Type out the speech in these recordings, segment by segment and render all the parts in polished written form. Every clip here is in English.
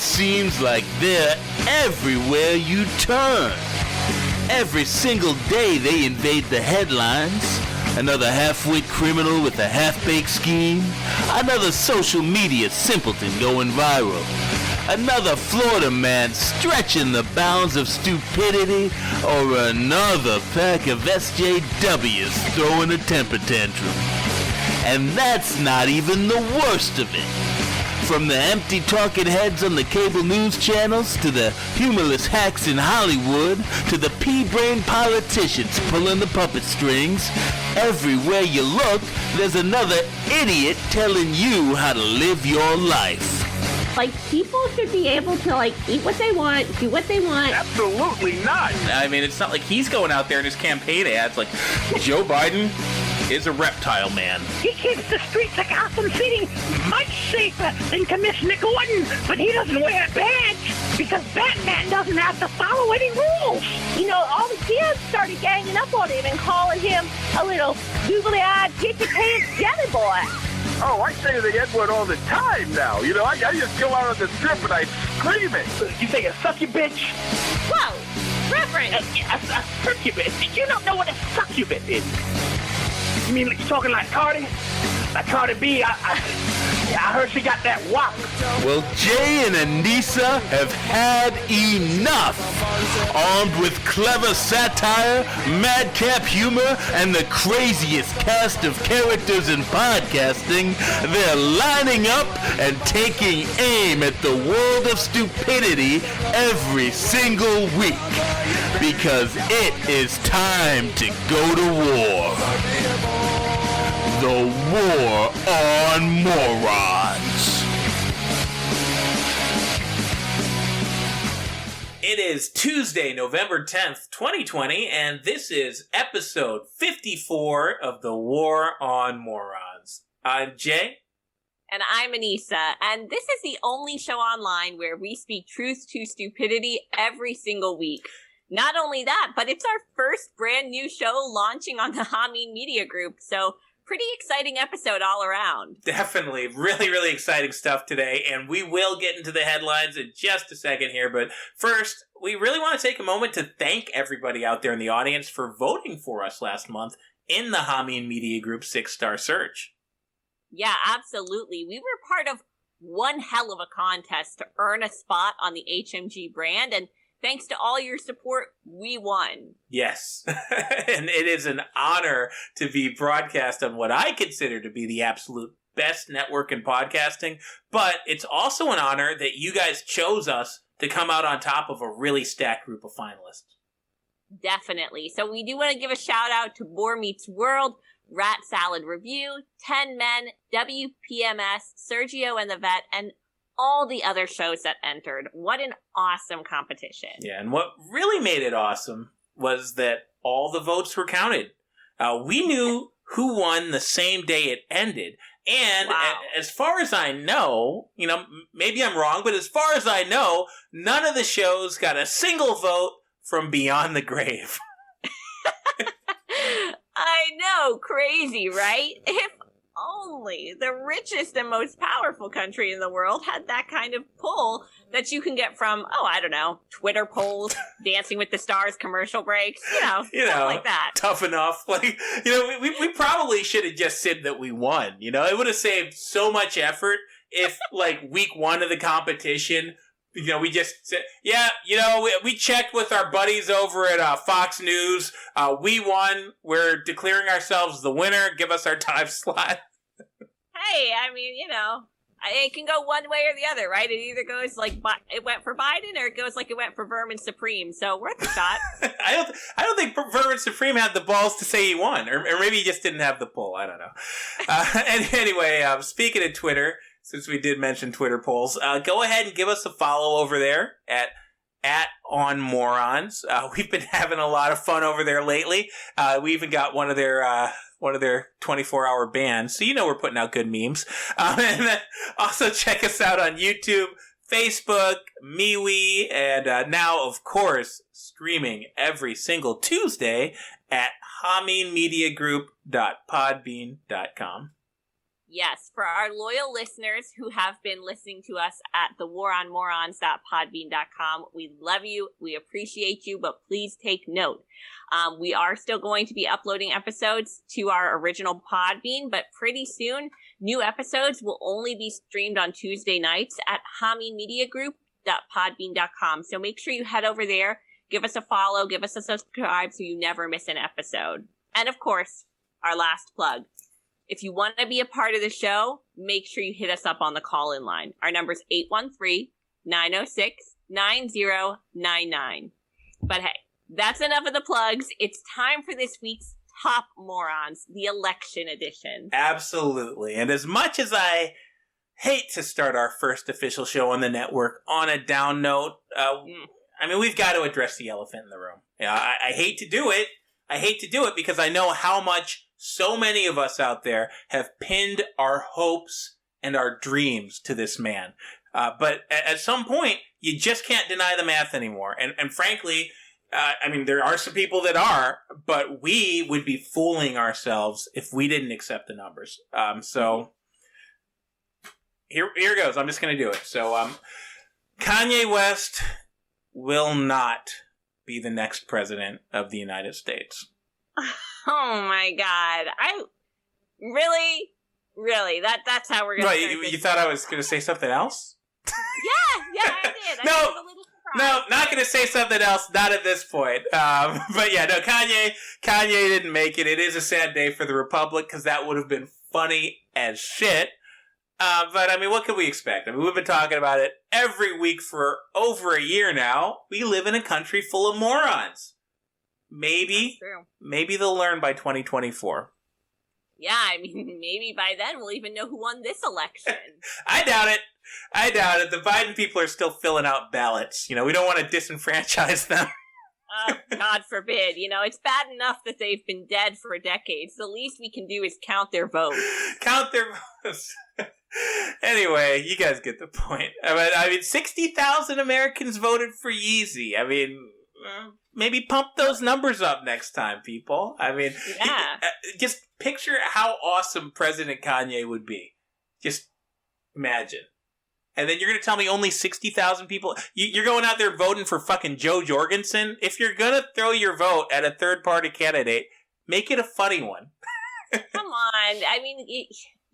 seems like they're everywhere you turn. Every single day they invade the headlines. Another half-wit criminal with a half-baked scheme. Another social media simpleton going viral. Another Florida man stretching the bounds of stupidity. Or another pack of SJWs throwing a temper tantrum. And that's not even the worst of it. From the empty talking heads on the cable news channels, to the humorless hacks in Hollywood, to the pea-brained politicians pulling the puppet strings, everywhere you look, there's another idiot telling you how to live your life. Like, people should be able to, like, eat what they want, do what they want. Absolutely not. I mean, it's not like he's going out there in his campaign ads like, Joe Biden is a reptile man. He keeps the streets of Gotham City much safer than Commissioner Gordon, but he doesn't wear a badge because Batman doesn't have to follow any rules. You know, all the kids started ganging up on him and calling him a little googly-eyed, get-your-pants jelly boy. Oh, I say the N-word all the time now. You know, I just go out on the strip and I scream it. You say a succubus? Whoa, reference. A succubus? You don't know what a succubus is. You mean like you're talking like Cardi? Like Cardi B? I heard she got that wop. Well, Jay and Anisa have had enough. Armed with clever satire, madcap humor, and the craziest cast of characters in podcasting, they're lining up and taking aim at the world of stupidity every single week. Because it is time to go to war. The War on Morons. It is Tuesday, November 10th, 2020, and this is episode 54 of the War on Morons. I'm Jay. And I'm Anisa, and this is the only show online where we speak truth to stupidity every single week. Not only that, but it's our first brand new show launching on the Hameen Media Group, so pretty exciting episode all around. Definitely. Really, really exciting stuff today, and we will get into the headlines in just a second here, but first, we really want to take a moment to thank everybody out there in the audience for voting for us last month in the Hameen Media Group 6-star search. Yeah, absolutely. We were part of one hell of a contest to earn a spot on the HMG brand, and thanks to all your support, we won. Yes, and it is an honor to be broadcast on what I consider to be the absolute best network in podcasting, but it's also an honor that you guys chose us to come out on top of a really stacked group of finalists. Definitely. So we do want to give a shout out to Boar Meets World, Rat Salad Review, 10 Men, WPMS, Sergio and the Vet, and all the other shows that entered. What an awesome competition. Yeah, and what really made it awesome was that all the votes were counted. We knew who won the same day it ended. And as far as I know, you know, maybe I'm wrong, but as far as I know, none of the shows got a single vote from Beyond the Grave. I know, crazy, right? If only the richest and most powerful country in the world had that kind of pull that you can get from, I don't know, Twitter polls, Dancing with the Stars commercial breaks, you know, like that. Tough enough. Like, you know, we probably should have just said that we won. You know, it would have saved so much effort if, like, week one of the competition, you know, we just said, yeah, you know, we checked with our buddies over at Fox News. We won. We're declaring ourselves the winner. Give us our time slot. Hey, I mean, you know, it can go one way or the other, right? It either goes like it went for Biden, or it goes like it went for Vermin Supreme. So worth a shot. I don't think Vermin Supreme had the balls to say he won, or maybe he just didn't have the pull. I don't know. And anyway, speaking of Twitter, since we did mention Twitter polls, go ahead and give us a follow over there at On Morons. We've been having a lot of fun over there lately. We even got one of their 24-hour bands, so you know we're putting out good memes. And then also check us out on YouTube, Facebook, MeWe, and now, of course, streaming every single Tuesday at hameenmediagroup.podbean.com. Yes, for our loyal listeners who have been listening to us at the waronmorons.podbean.com, we love you, we appreciate you, but please take note. We are still going to be uploading episodes to our original Podbean, but pretty soon, new episodes will only be streamed on Tuesday nights at hamimediagroup.podbean.com. So make sure you head over there, give us a follow, give us a subscribe so you never miss an episode. And of course, our last plug. If you want to be a part of the show, make sure you hit us up on the call-in line. Our number is 813-906-9099. But hey, that's enough of the plugs. It's time for this week's Top Morons, the election edition. Absolutely. And as much as I hate to start our first official show on the network on a down note, I mean, we've got to address the elephant in the room. I hate to do it. I hate to do it because I know how much so many of us out there have pinned our hopes and our dreams to this man. But at some point, you just can't deny the math anymore. And frankly, I mean, there are some people that are, but we would be fooling ourselves if we didn't accept the numbers. So here goes. I'm just going to do it. So Kanye West will not be the next president of the United States. Oh my God! Really that's how we're gonna. Right? You thought I was gonna say something else? Yeah, I did. I No, was a little surprised. No, not gonna say something else. Not at this point. But yeah, no. Kanye didn't make it. It is a sad day for the Republic because that would have been funny as shit. But I mean, what could we expect? I mean, we've been talking about it every week for over a year now. We live in a country full of morons. Maybe they'll learn by 2024. Yeah, I mean, maybe by then we'll even know who won this election. I doubt it. The Biden people are still filling out ballots. You know, we don't want to disenfranchise them. God forbid. You know, it's bad enough that they've been dead for decades. The least we can do is count their votes. Count their votes. Anyway, you guys get the point. I mean 60,000 Americans voted for Yeezy. I mean, maybe pump those numbers up next time, people. I mean, yeah. Just picture how awesome President Kanye would be. Just imagine. And then you're going to tell me only 60,000 people... You're going out there voting for fucking Joe Jorgensen? If you're going to throw your vote at a third-party candidate, make it a funny one. Come on. I mean,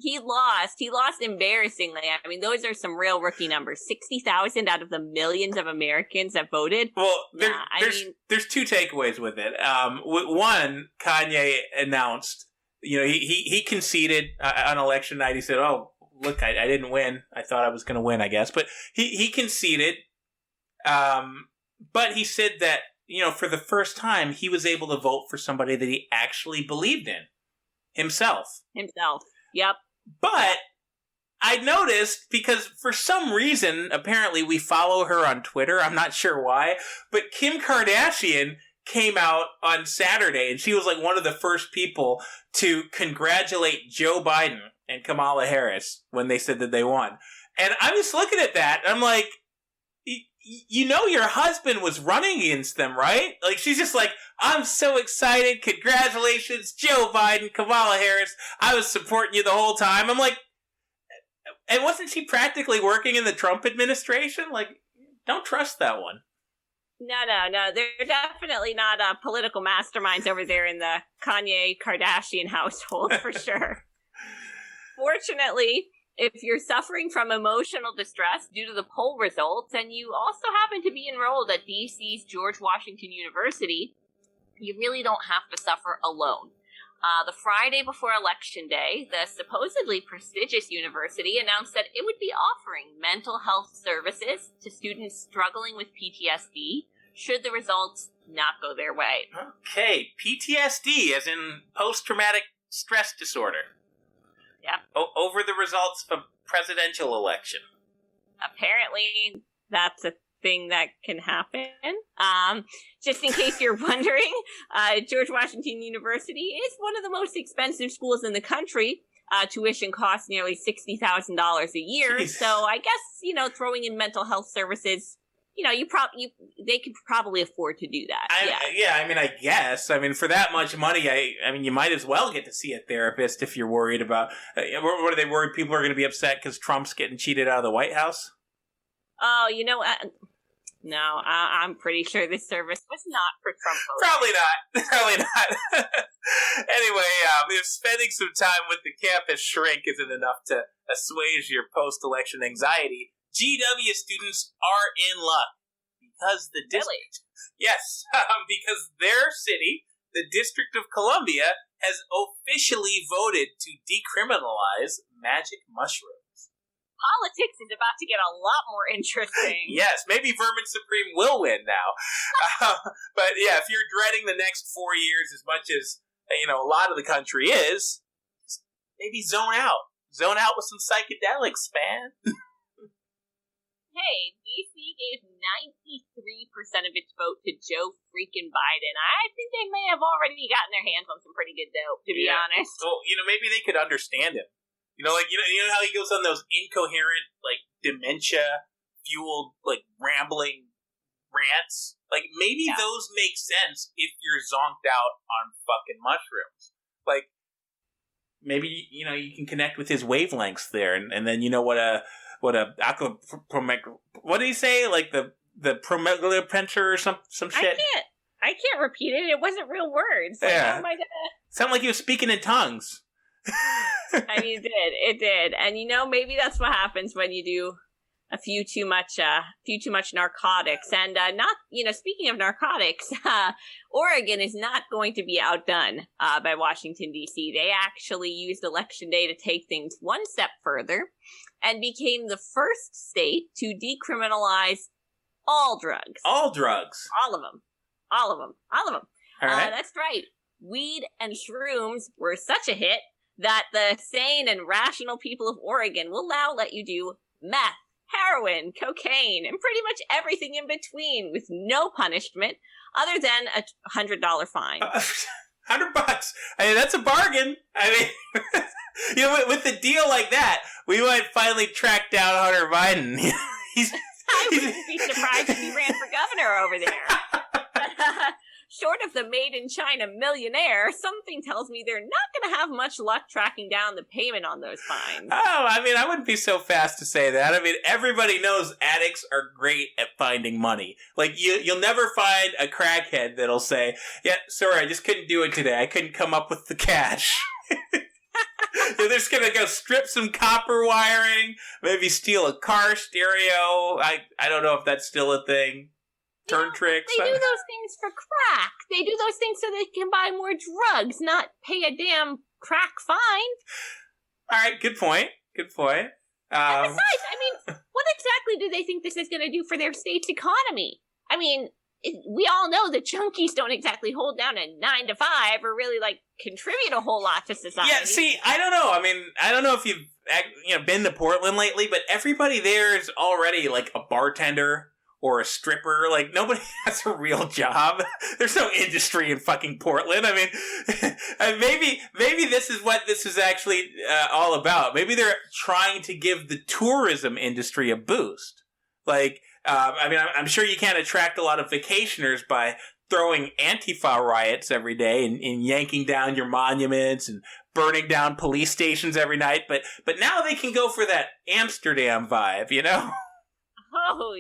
he lost. He lost embarrassingly. I mean, those are some real rookie numbers. 60,000 out of the millions of Americans that voted. Well, there's two takeaways with it. One, Kanye announced, you know, he conceded on election night. He said, oh, look, I didn't win. I thought I was going to win, I guess. But he conceded. But he said that, you know, for the first time, he was able to vote for somebody that he actually believed in. Himself. Yep. But I noticed, because for some reason, apparently we follow her on Twitter. I'm not sure why. But Kim Kardashian came out on Saturday, and she was like one of the first people to congratulate Joe Biden and Kamala Harris when they said that they won. And I'm just looking at that, and I'm like, you know your husband was running against them, right? Like, she's just like, I'm so excited. Congratulations, Joe Biden, Kamala Harris. I was supporting you the whole time. I'm like, and wasn't she practically working in the Trump administration? Like, don't trust that one. No. They're definitely not political masterminds over there in the Kanye Kardashian household, for sure. Fortunately, if you're suffering from emotional distress due to the poll results, and you also happen to be enrolled at DC's George Washington University, you really don't have to suffer alone. The Friday before Election Day, the supposedly prestigious university announced that it would be offering mental health services to students struggling with PTSD should the results not go their way. Okay, PTSD as in post-traumatic stress disorder. Yep. Over the results of a presidential election. Apparently, that's a thing that can happen. Just in case you're wondering, George Washington University is one of the most expensive schools in the country. Tuition costs nearly $60,000 a year. Jeez. So I guess, you know, throwing in mental health services they could probably afford to do that. I guess. For that much money, you might as well get to see a therapist if you're worried about. What are they worried? People are going to be upset because Trump's getting cheated out of the White House? Oh, no, I'm pretty sure this service was not for Trump voters. Probably not. Anyway, if spending some time with the campus shrink isn't enough to assuage your post-election anxiety, GW students are in luck because the district, yes, because their city, the District of Columbia, has officially voted to decriminalize magic mushrooms. Politics is about to get a lot more interesting. Yes, maybe Vermin Supreme will win now. But yeah, if you're dreading the next 4 years as much as, a lot of the country is, maybe zone out. Zone out with some psychedelics, man. Hey, DC gave 93% of its vote to Joe freaking Biden. I think they may have already gotten their hands on some pretty good dope, to be honest. Well, maybe they could understand him. You know how he goes on those incoherent, dementia-fueled, rambling rants? Maybe those make sense if you're zonked out on fucking mushrooms. Maybe, you can connect with his wavelengths there, and then what did he say? The promegalopenter or some shit? I can't repeat it. It wasn't real words. Oh my God. Sounded like he was speaking in tongues. It did. And maybe that's what happens when you do a few too much narcotics. And speaking of narcotics, Oregon is not going to be outdone by Washington, D.C. They actually used Election Day to take things one step further and became the first state to decriminalize all drugs. All drugs? All of them. All right. That's right. Weed and shrooms were such a hit that the sane and rational people of Oregon will now let you do meth, heroin, cocaine, and pretty much everything in between with no punishment other than a $100 fine. $100? That's a bargain. With the deal like that, we might finally track down Hunter Biden. I wouldn't be surprised if he ran for governor over there. Short of the made in China millionaire, something tells me they're not going to have much luck tracking down the payment on those fines. Oh, I wouldn't be so fast to say that. Everybody knows addicts are great at finding money. You'll never find a crackhead that'll say, yeah, sorry, I just couldn't do it today. I couldn't come up with the cash. They're just going to go strip some copper wiring, maybe steal a car stereo. I don't know if that's still a thing. Turn tricks. They do those things for crack. They do those things so they can buy more drugs, not pay a damn crack fine. All right, good point. And besides, what exactly do they think this is going to do for their state's economy? We all know the junkies don't exactly hold down a 9 to 5 or really contribute a whole lot to society. Yeah, see, I don't know. I don't know if you've been to Portland lately, but everybody there is already a bartender or a stripper. Nobody has a real job. There's no industry in fucking Portland. Maybe this is what this is actually all about. Maybe they're trying to give the tourism industry a boost. I'm sure you can't attract a lot of vacationers by throwing Antifa riots every day and yanking down your monuments and burning down police stations every night. But now they can go for that Amsterdam vibe, Oh,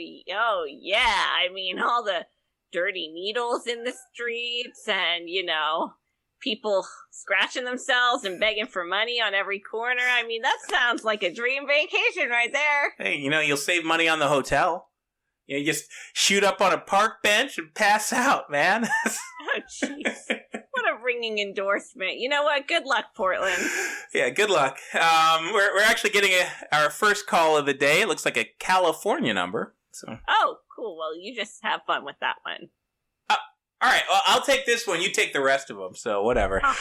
yeah. All the dirty needles in the streets and, people scratching themselves and begging for money on every corner. That sounds like a dream vacation right there. Hey, you'll save money on the hotel. You just shoot up on a park bench and pass out, man. Oh, jeez. What a ringing endorsement. You know what? Good luck, Portland. Yeah, good luck. We're actually getting our first call of the day. It looks like a California number. So. Oh, cool. Well, you just have fun with that one. All right, well, I'll take this one. You take the rest of them, so whatever. Oh.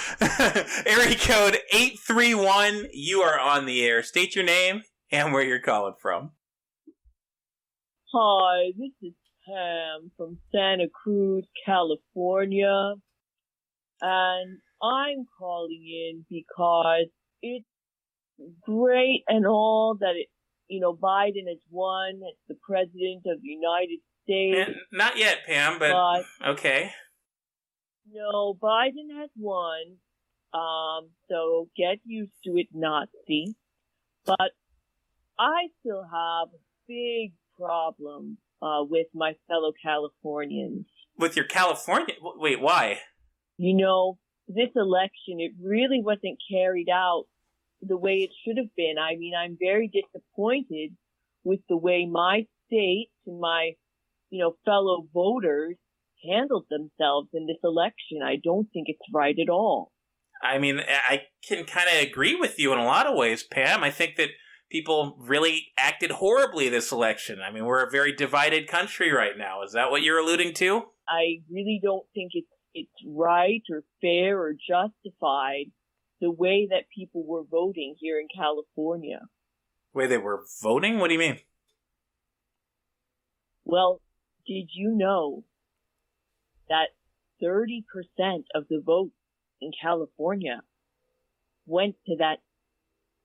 Area code 831. You are on the air. State your name and where you're calling from. Hi, this is Pam from Santa Cruz, California. And I'm calling in because it's great and all that Biden has won as the president of the United state. Not yet, Pam, but okay. No, Biden has won. So get used to it, Nazi. But I still have a big problem with my fellow Californians. With your California? Wait, why? You know, this election, it really wasn't carried out the way it should have been. I mean, I'm very disappointed with the way my state and my, fellow voters handled themselves in this election. I don't think it's right at all. I mean, I can kind of agree with you in a lot of ways, Pam. I think that people really acted horribly this election. I mean, we're a very divided country right now. Is that what you're alluding to? I really don't think it's right or fair or justified the way that people were voting here in California. The way they were voting? What do you mean? Well, did you know that 30% of the vote in California went to that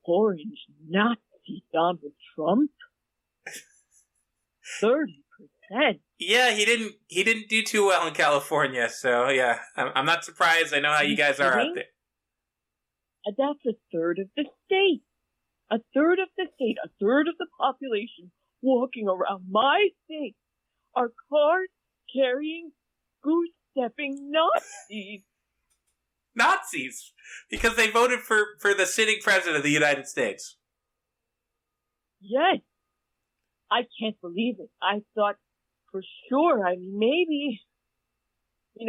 orange Nazi Donald Trump? 30%. Yeah, he didn't do too well in California, so yeah, I'm not surprised. I know how you guys are out there. And that's a third of the state. A third of the state, a third of the population walking around my state are cars carrying, goose-stepping Nazis. Nazis? Because they voted for the sitting president of the United States. Yes. I can't believe it. I thought for sure, I mean, maybe,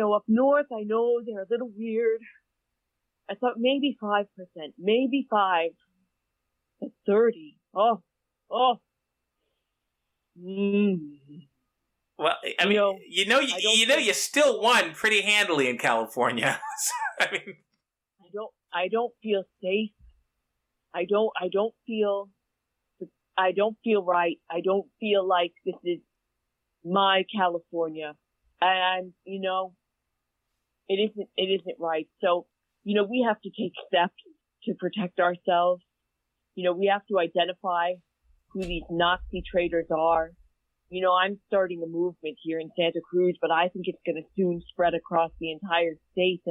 up north, I know they're a little weird. I thought maybe 5%, maybe 5, but 30. Oh. Well, I mean, you still won pretty handily in California. I mean, I don't feel safe. I don't feel right. I don't feel like this is my California. And, it isn't right. So, we have to take steps to protect ourselves. We have to identify who these Nazi traitors are. I'm starting a movement here in Santa Cruz, but I think it's going to soon spread across the entire state.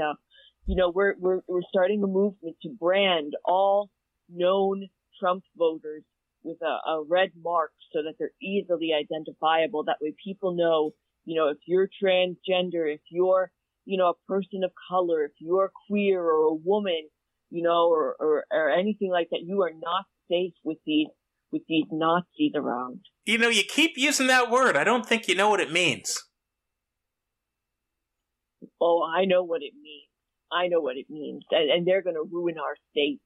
We're starting a movement to brand all known Trump voters with a red mark so that they're easily identifiable. That way people know, if you're transgender, if you're, a person of color, if you're queer or a woman, or anything like that, you are not safe with these Nazis around. You keep using that word. I don't think you know what it means. Oh, I know what it means. And they're going to ruin our state.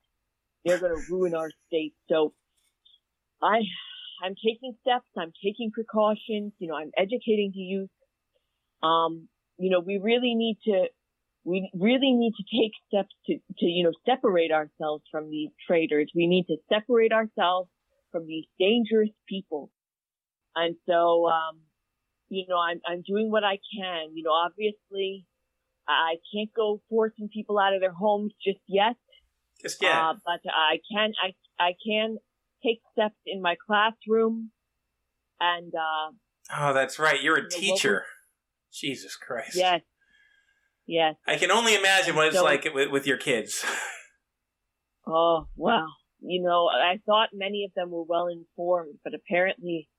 So I'm taking steps. I'm taking precautions. I'm educating the youth. We really need to take steps to separate ourselves from these traitors. We need to separate ourselves from these dangerous people. And so, I'm doing what I can. Obviously, I can't go forcing people out of their homes just yet. But I can take steps in my classroom. And oh, that's right. You're a teacher. Jesus Christ. Yes. I can only imagine what it's like with your kids. Oh, wow. I thought many of them were well informed, but apparently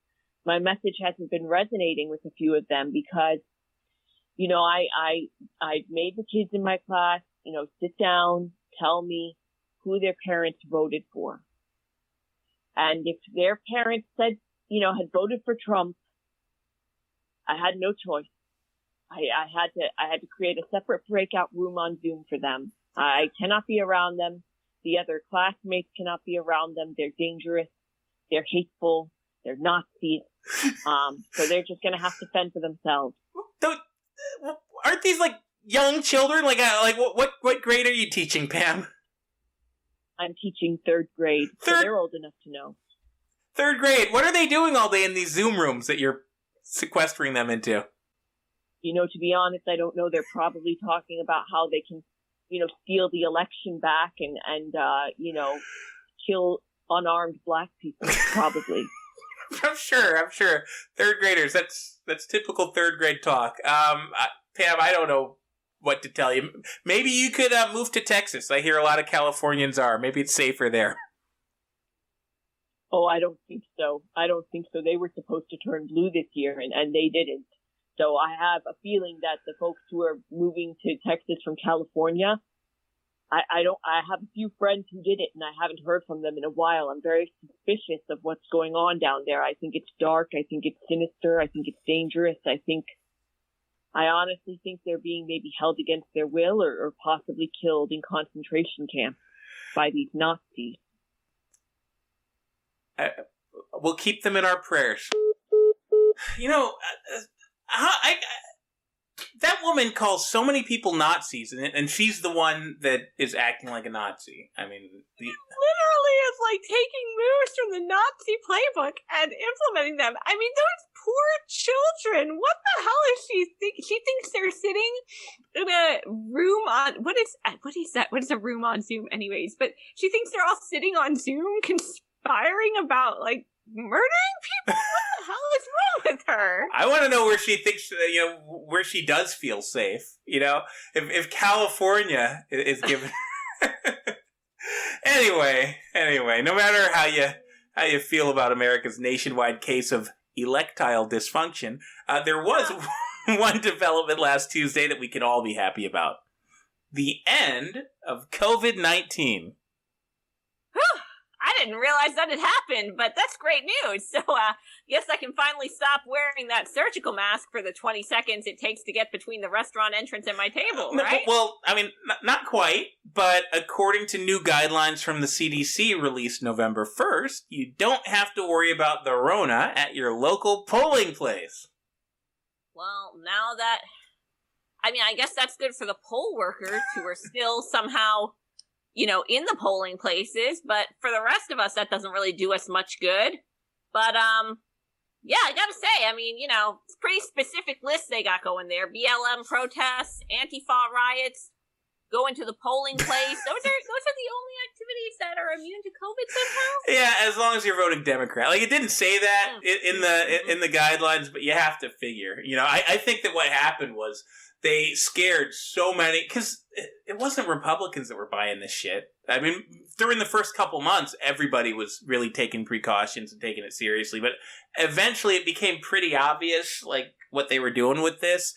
my message hasn't been resonating with a few of them because, I made the kids in my class, sit down, tell me who their parents voted for. And if their parents said, had voted for Trump, I had no choice. I had to create a separate breakout room on Zoom for them. I cannot be around them. The other classmates cannot be around them. They're dangerous. They're hateful. They're Nazis. So they're just going to have to fend for themselves. Aren't these like young children? What grade are you teaching, Pam? I'm teaching 3rd grade. So they're old enough to know. 3rd grade. What are they doing all day in these Zoom rooms that you're sequestering them into? To be honest, I don't know. They're probably talking about how they can, steal the election back and kill unarmed black people, probably. I'm sure. Third graders, that's typical third grade talk. Pam, I don't know what to tell you. Maybe you could move to Texas. I hear a lot of Californians are. Maybe it's safer there. Oh, I don't think so. They were supposed to turn blue this year, and they didn't. So I have a feeling that the folks who are moving to Texas from California, I have a few friends who did it, and I haven't heard from them in a while. I'm very suspicious of what's going on down there. I think it's dark. I think it's sinister. I think it's dangerous. I honestly think they're being maybe held against their will or possibly killed in concentration camps by these Nazis. We'll keep them in our prayers. You know, that woman calls so many people Nazis, and she's the one that is acting like a Nazi. I mean, literally is like taking moves from the Nazi playbook and implementing them. I mean, those poor children. What the hell is she thinking? She thinks they're sitting in a room on what is that? What is a room on Zoom, anyways? But she thinks they're all sitting on Zoom conspiring about like murdering people. What the hell is wrong with her? I want to know where she thinks, where she does feel safe. If California is given. Anyway, no matter how you feel about America's nationwide case of electile dysfunction, there was one development last Tuesday that we can all be happy about: the end of COVID-19. I didn't realize that had happened, but that's great news. So, yes, I can finally stop wearing that surgical mask for the 20 seconds it takes to get between the restaurant entrance and my table, right? Well, I mean, not quite, but according to new guidelines from the CDC released November 1st, you don't have to worry about the Rona at your local polling place. Well, now that... I mean, I guess that's good for the poll workers who are still somehow... in the polling places, but for the rest of us, that doesn't really do us much good. But, yeah, I gotta say, I mean, it's a pretty specific list they got going there. BLM protests, Antifa riots, going to the polling place. Those are the only activities that are immune to COVID somehow? Yeah, as long as you're voting Democrat. Like, it didn't say that in the guidelines, but you have to figure. I think that what happened was they scared so many, because it wasn't Republicans that were buying this shit. I mean, during the first couple months, everybody was really taking precautions and taking it seriously, but eventually it became pretty obvious, like, what they were doing with this.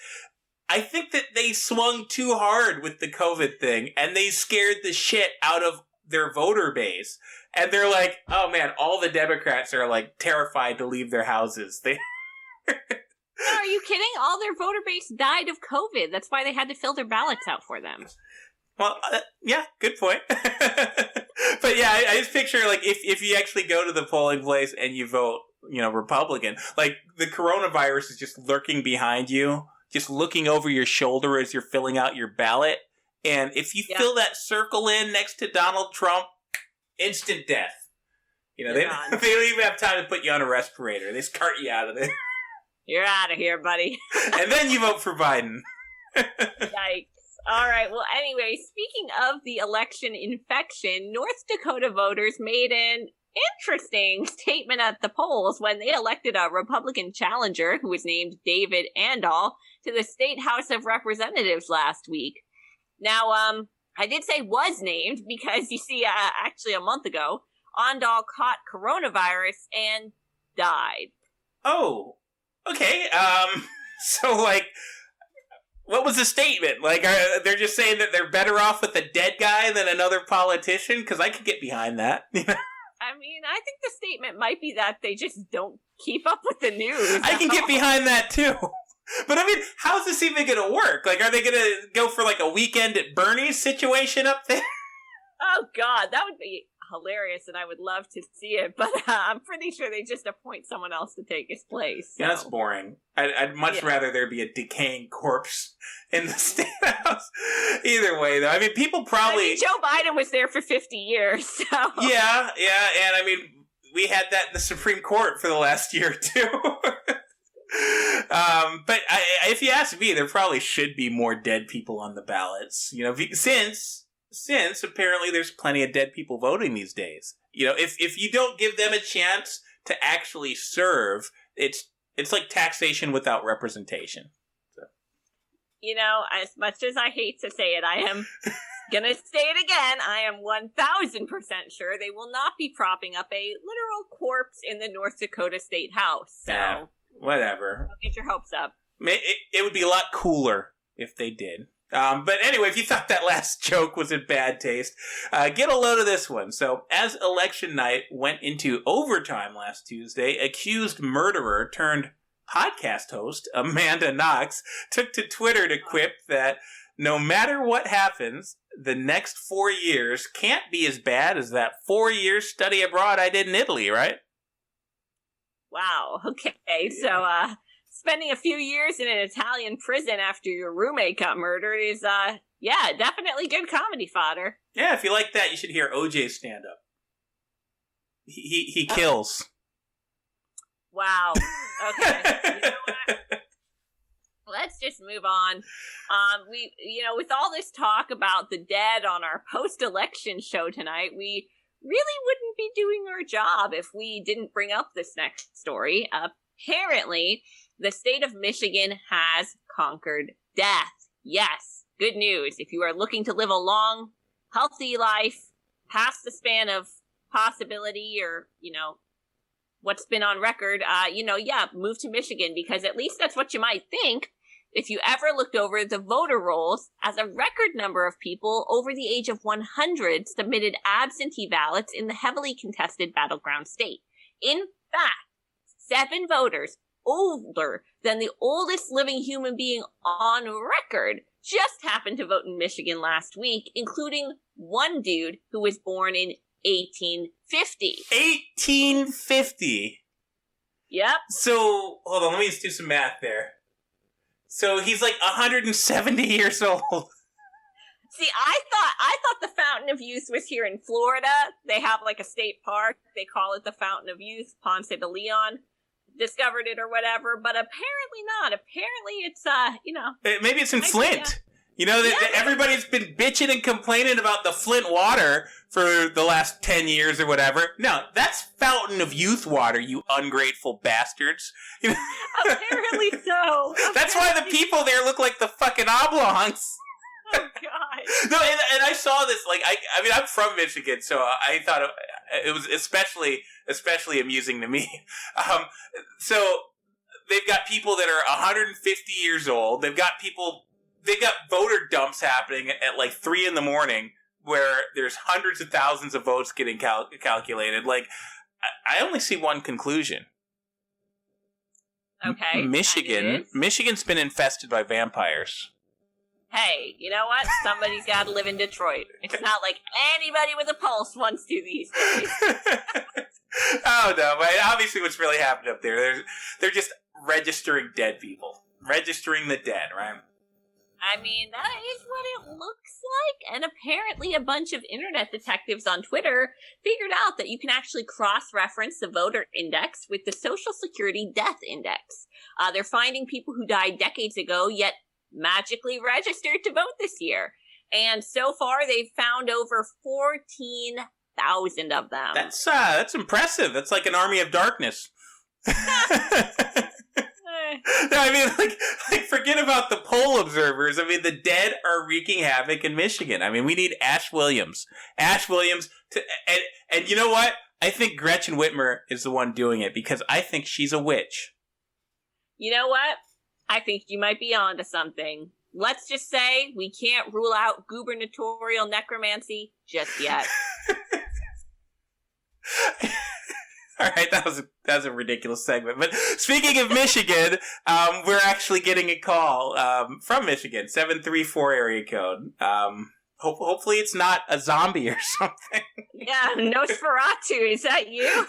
I think that they swung too hard with the COVID thing, and they scared the shit out of their voter base. And they're like, oh man, all the Democrats are, like, terrified to leave their houses. No, are you kidding? All their voter base died of COVID. That's why they had to fill their ballots out for them. Well, yeah, good point. But yeah, I just picture, like, if you actually go to the polling place and you vote, Republican, like, the coronavirus is just lurking behind you, just looking over your shoulder as you're filling out your ballot. And if you fill that circle in next to Donald Trump, instant death. They don't even have time to put you on a respirator. They just cart you out of there. You're out of here, buddy. And then you vote for Biden. Yikes. All right. Well, anyway, speaking of the election infection, North Dakota voters made an interesting statement at the polls when they elected a Republican challenger who was named David Andal to the State House of Representatives last week. Now, I did say was named because, you see, actually a month ago, Andal caught coronavirus and died. Oh, okay. So, like, what was the statement? Like, they're just saying that they're better off with a dead guy than another politician? Because I could get behind that. I mean, I think the statement might be that they just don't keep up with the news. I can get behind that, too. But, I mean, how's this even going to work? Like, are they going to go for, like, a weekend at Bernie's situation up there? Oh, God, that would be hilarious, and I would love to see it, but I'm pretty sure they just appoint someone else to take his place. So. Yeah, that's boring. I'd much rather there be a decaying corpse in the State House. Either way, though, I mean, people probably... I mean, Joe Biden was there for 50 years, so... Yeah, and I mean, we had that in the Supreme Court for the last year, too. But if you ask me, there probably should be more dead people on the ballots, since apparently there's plenty of dead people voting these days. If you don't give them a chance to actually serve. It's like taxation without representation. So. You know, as much as I hate to say it, I am gonna say it again. I am 1,000% sure they will not be propping up a literal corpse in the North Dakota State House. So, yeah, whatever. Don't get your hopes up. It would be a lot cooler if they did. But anyway, if you thought that last joke was in bad taste, get a load of this one. So, as election night went into overtime last Tuesday, accused murderer turned podcast host Amanda Knox took to Twitter to quip that no matter what happens, the next 4 years can't be as bad as that 4-year study abroad I did in Italy, right? Wow. Okay. So, spending a few years in an Italian prison after your roommate got murdered is, definitely good comedy fodder. Yeah, if you like that, you should hear OJ stand up. He kills. Wow. Okay. You know what? Let's just move on. With all this talk about the dead on our post-election show tonight, we really wouldn't be doing our job if we didn't bring up this next story. Apparently, the state of Michigan has conquered death. Yes, good news. If you are looking to live a long, healthy life past the span of possibility or, what's been on record, move to Michigan, because at least that's what you might think if you ever looked over the voter rolls, as a record number of people over the age of 100 submitted absentee ballots in the heavily contested battleground state. In fact, 7 voters older than the oldest living human being on record just happened to vote in Michigan last week, including one dude who was born in 1850. 1850? Yep. So, hold on, let me just do some math there. So he's like 170 years old. See, I thought the Fountain of Youth was here in Florida. They have like a state park. They call it the Fountain of Youth. Ponce de Leon discovered it or whatever, but apparently not. Apparently it's, maybe it's in Flint. Everybody's been bitching and complaining about the Flint water for the last 10 years or whatever. No, that's Fountain of Youth water, you ungrateful bastards. Apparently so. That's why the people there look like the fucking oblongs. Oh, God. No, and I saw this, I'm from Michigan, so I thought it was especially amusing to me. So they've got people that are 150 years old. They've got voter dumps happening at like 3 a.m. where there's hundreds of thousands of votes getting calculated. I only see one conclusion. Okay. Michigan's been infested by vampires. Hey, you know what? Somebody's got to live in Detroit. It's not like anybody with a pulse wants to these days. Oh, no, but obviously what's really happening up there, they're just registering dead people. Registering the dead, right? I mean, that is what it looks like. And apparently a bunch of internet detectives on Twitter figured out that you can actually cross-reference the voter index with the Social Security death index. They're finding people who died decades ago, yet magically registered to vote this year. And so far, they've found over 14,000 of them. That's impressive. That's like an army of darkness. No, I mean, forget about the poll observers. I mean, the dead are wreaking havoc in Michigan. I mean, we need Ash Williams. And you know what? I think Gretchen Whitmer is the one doing it because I think she's a witch. You know what? I think you might be onto something. Let's just say we can't rule out gubernatorial necromancy just yet. All right, that was a ridiculous segment. But speaking of Michigan, we're actually getting a call from Michigan, 734 area code. Hopefully it's not a zombie or something. Yeah, Nosferatu, is that you?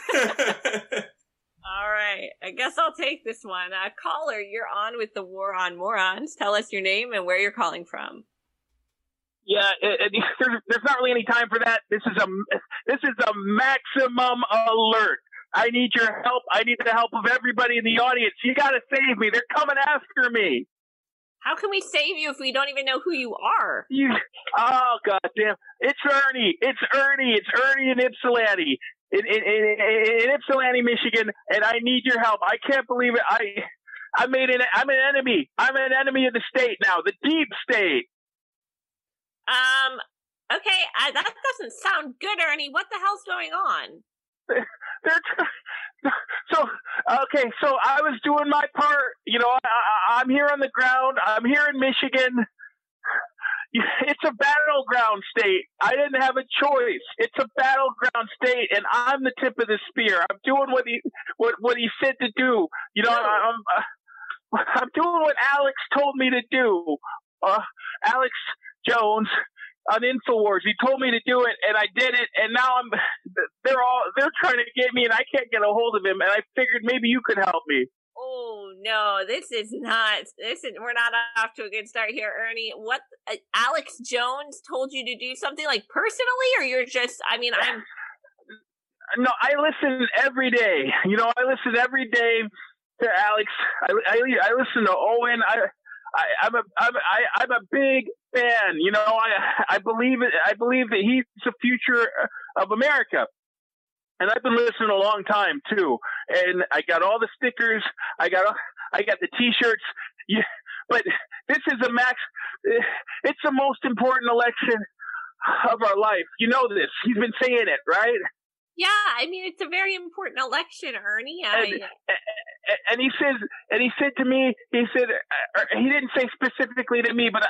All right, I guess I'll take this one. Caller, you're on with the War on Morons. Tell us your name and where you're calling from. Yeah, there's not really any time for that. This is a maximum alert. I need your help. I need the help of everybody in the audience. You got to save me. They're coming after me. How can we save you if we don't even know who you are? Oh, goddamn. It's Ernie. It's Ernie in Ypsilanti. in Ypsilanti, Michigan, and I need your help. I can't believe it. I'm an enemy. I'm an enemy of the state now, the deep state. Okay, that doesn't sound good, Ernie. What the hell's going on? So I was doing my part. You know, I'm here on the ground. I'm here in Michigan. It's a battleground state. I didn't have a choice. It's a battleground state, and I'm the tip of the spear. I'm doing what he said to do. You know, I'm doing what Alex told me to do. Alex Jones on InfoWars. He told me to do it, and I did it. And now they're trying to get me, and I can't get a hold of him. And I figured maybe you could help me. Oh no, we're not off to a good start here, Ernie. What, Alex Jones told you to do something, like, personally, or you're just, No, I listen every day. You know, I listen every day to Alex. I listen to Owen. I'm a big fan. You know, I believe it. I believe that he's the future of America. And I've been listening a long time too. And I got all the stickers. I got the T-shirts. Yeah, but this is it's the most important election of our life. You know this. He's been saying it, right? Yeah, I mean, it's a very important election, Ernie. And he said to me, he didn't say specifically to me, but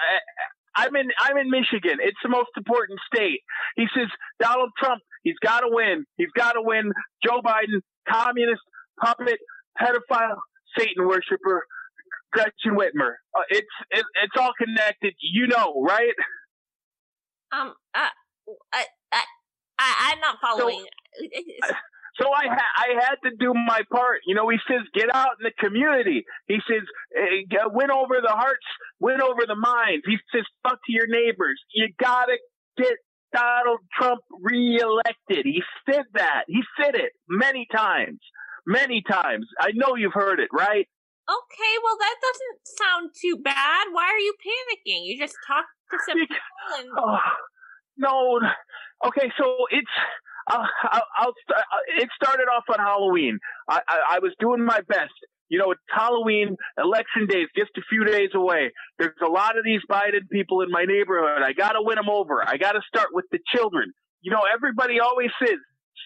I'm in Michigan. It's the most important state. He says, Donald Trump, he's got to win. He's got to win. Joe Biden, communist, puppet, pedophile, Satan worshiper, Gretchen Whitmer. It's all connected. You know, right? I'm not following. So I had to do my part. You know, he says, get out in the community. He says, win over the hearts, win over the minds. He says, talk to your neighbors. You got to get Donald Trump reelected. He said that. He said it many times. Many times. I know you've heard it, right? Okay, well, that doesn't sound too bad. Why are you panicking? You just talked to some people and... Oh, no. Okay, so it started off on Halloween. I was doing my best. You know, it's Halloween, election day is just a few days away. There's a lot of these Biden people in my neighborhood. I got to win them over. I got to start with the children. You know, everybody always says,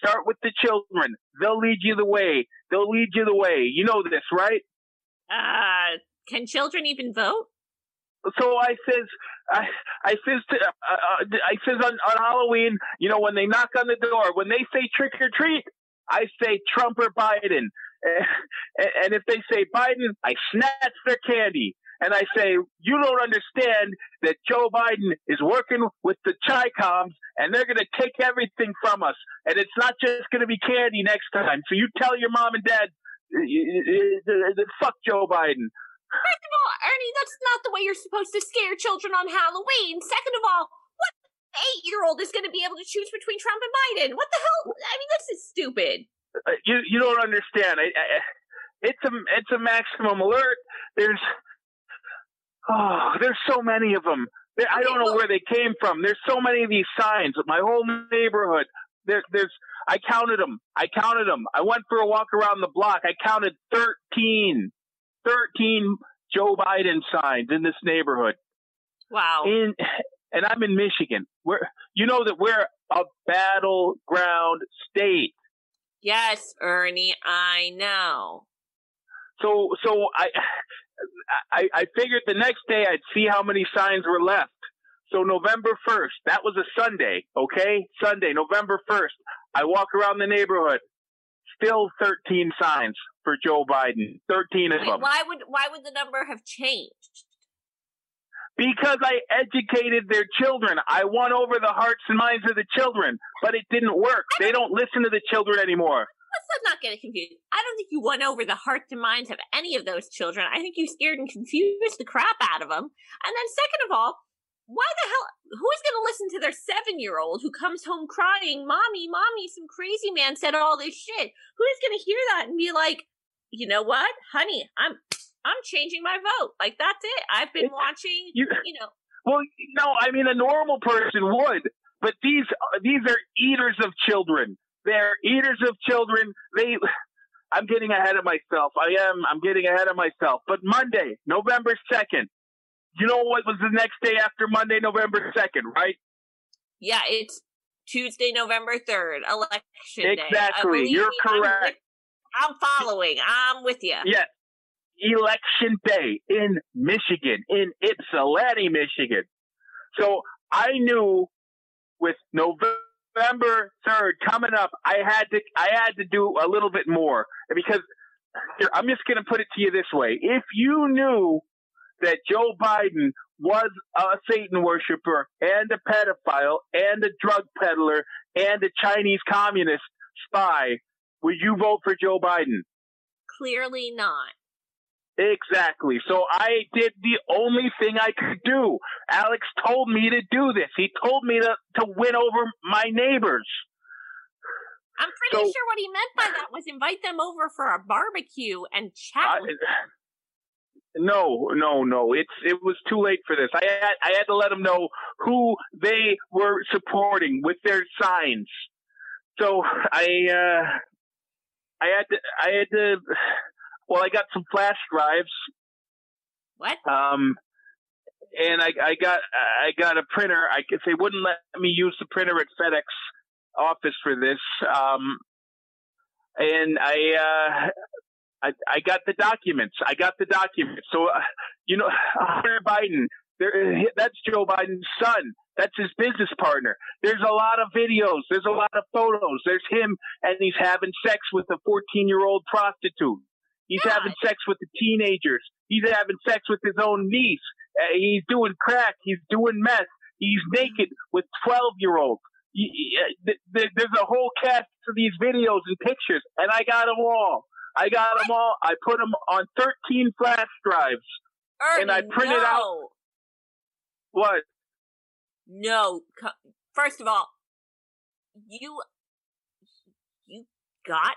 start with the children. They'll lead you the way. They'll lead you the way. You know this, right? Can children even vote? So I says on Halloween, you know, when they knock on the door, when they say trick or treat, I say Trump or Biden. And if they say Biden, I snatch their candy. And I say, you don't understand that Joe Biden is working with the Chi-Coms and they're going to take everything from us. And it's not just going to be candy next time. So you tell your mom and dad, fuck Joe Biden. First of all, Ernie, that's not the way you're supposed to scare children on Halloween. Second of all, what 8-year-old is going to be able to choose between Trump and Biden? What the hell? I mean, this is stupid. You don't understand. It's a maximum alert. There's so many of them. I don't know where they came from. There's so many of these signs. My whole neighborhood. I counted them. I went for a walk around the block. I counted 13 Joe Biden signs in this neighborhood. Wow. And I'm in Michigan. You know that we're a battleground state. Yes, Ernie, I know. So I figured the next day I'd see how many signs were left. So November 1st, that was a Sunday, okay? Sunday, November 1st. I walk around the neighborhood. Still 13 signs for Joe Biden. 13 of them. Why would the number have changed? Because I educated their children. I won over the hearts and minds of the children, but it didn't work. They don't listen to the children anymore. Let's not get it confused. I don't think you won over the hearts and minds of any of those children. I think you scared and confused the crap out of them. And then second of all, why the hell, who's going to listen to their 7-year-old who comes home crying, Mommy, some crazy man said all this shit? Who's going to hear that and be like, you know what, honey, I'm changing my vote. Like, that's it. I've been watching, you know. Well, no, I mean, a normal person would, but these are eaters of children. They're eaters of children. I'm getting ahead of myself. I'm getting ahead of myself. But Monday, November 2nd, you know what was the next day after Monday, November 2nd, right? Yeah, it's Tuesday, November 3rd, election day. Exactly. You're correct. I'm following. I'm with you. Yes. Election day in Michigan, in Ypsilanti, Michigan. So I knew with November 3rd coming up, I had to do a little bit more, because here, I'm just going to put it to you this way. If you knew that Joe Biden was a Satan worshiper and a pedophile and a drug peddler and a Chinese communist spy, would you vote for Joe Biden? Clearly not. Exactly. So I did the only thing I could do. Alex told me to do this. He told me to win over my neighbors. I'm pretty sure what he meant by that was invite them over for a barbecue and chat with them. No. It was too late for this. I had to let them know who they were supporting with their signs. So I had to. Well, I got some flash drives. What? And I got a printer. They wouldn't let me use the printer at FedEx office for this. And I got the documents. So, Hunter Biden, that's Joe Biden's son. That's his business partner. There's a lot of videos. There's a lot of photos. There's him, and he's having sex with a 14-year-old prostitute. He's having sex with the teenagers. He's having sex with his own niece. He's doing crack. He's doing meth. He's naked with 12-year-olds. There's a whole cast of these videos and pictures, and I got them all. I put them on 13 flash drives, Ernie, and I printed out. What? No. First of all, you got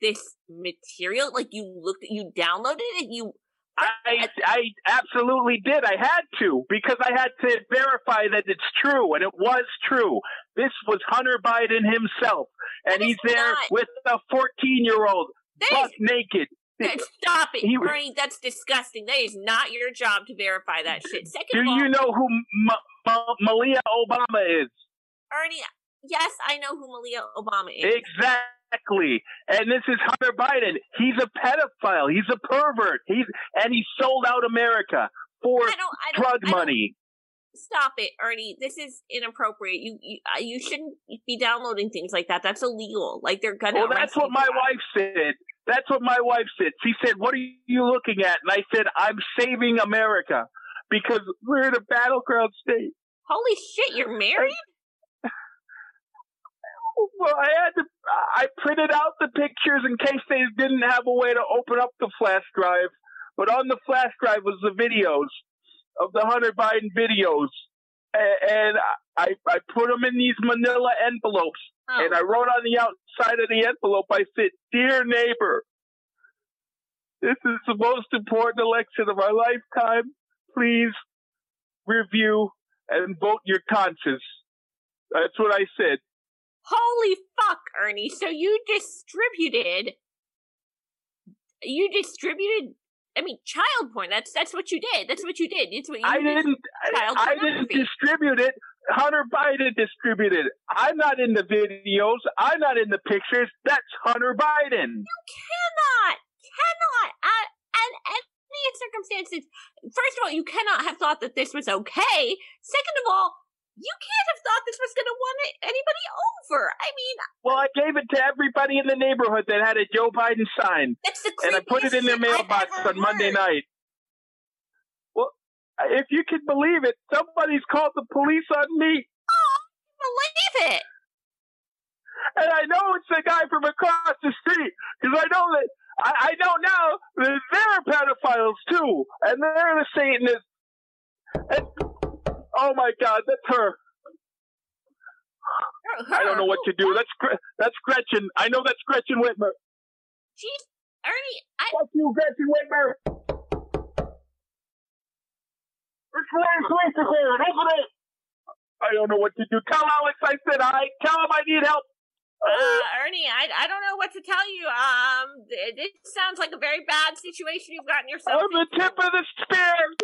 this material? Like, you downloaded it? I absolutely did. I had to, because I had to verify that it's true, and it was true. This was Hunter Biden himself, and he's there with a 14-year-old, buck naked. Stop it, Ernie. That's disgusting. That is not your job to verify that shit. Second of all, do you know who Malia Obama is? Ernie, yes, I know who Malia Obama is. Exactly. And this is Hunter Biden. He's a pedophile. He's a pervert. He sold out America for drug money. Stop it, Ernie. This is inappropriate. You shouldn't be downloading things like that. That's illegal. Like, they're gonna. Well, that's what my wife said. That's what my wife said. She said, "What are you looking at?" And I said, "I'm saving America, because we're in a battleground state." Holy shit! You're married? Well, I printed out the pictures in case they didn't have a way to open up the flash drive. But on the flash drive was the videos of the Hunter Biden videos. And I put them in these manila envelopes. Oh. And I wrote on the outside of the envelope, I said, "Dear neighbor, this is the most important election of our lifetime. Please review and vote your conscience." That's what I said. Holy fuck, Ernie. So you distributed, child porn. That's what you did. That's what you did. It's what you I didn't distribute it. Hunter Biden distributed it. I'm not in the videos. I'm not in the pictures. That's Hunter Biden. You cannot, and any circumstances. First of all, you cannot have thought that this was okay. Second of all, you can't have thought this was going to win anybody over. I mean... Well, I gave it to everybody in the neighborhood that had a Joe Biden sign. That's the and I put it in their mailbox on Monday night. Well, if you can believe it, somebody's called the police on me. Oh, believe it. And I know it's the guy from across the street, because I know that... I know now that they're pedophiles, too. And they're the Satanists. And... Oh my God, that's her. I don't know what to do. That's Gretchen. I know that's Gretchen Whitmer. Jeez, Ernie, Fuck you, Gretchen Whitmer. I don't know what to do. Tell Alex I said hi. Tell him I need help. Ernie, I don't know what to tell you. It sounds like a very bad situation you've gotten yourself On the tip of the spear.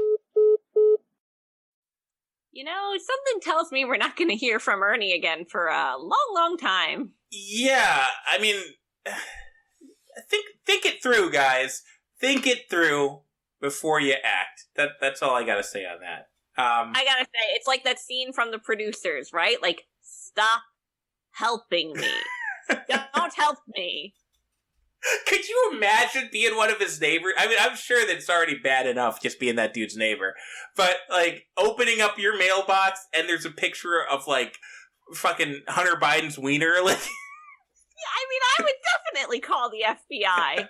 You know, something tells me we're not going to hear from Ernie again for a long, long time. Yeah, I mean, think it through, guys. Think it through before you act. That's all I gotta say on that. I gotta say, it's like that scene from The Producers, right? Like, stop helping me. Don't help me. Could you imagine being one of his neighbors? I mean, I'm sure that it's already bad enough just being that dude's neighbor. But, like, opening up your mailbox and there's a picture of, like, fucking Hunter Biden's wiener. Like, I mean, I would definitely call the FBI.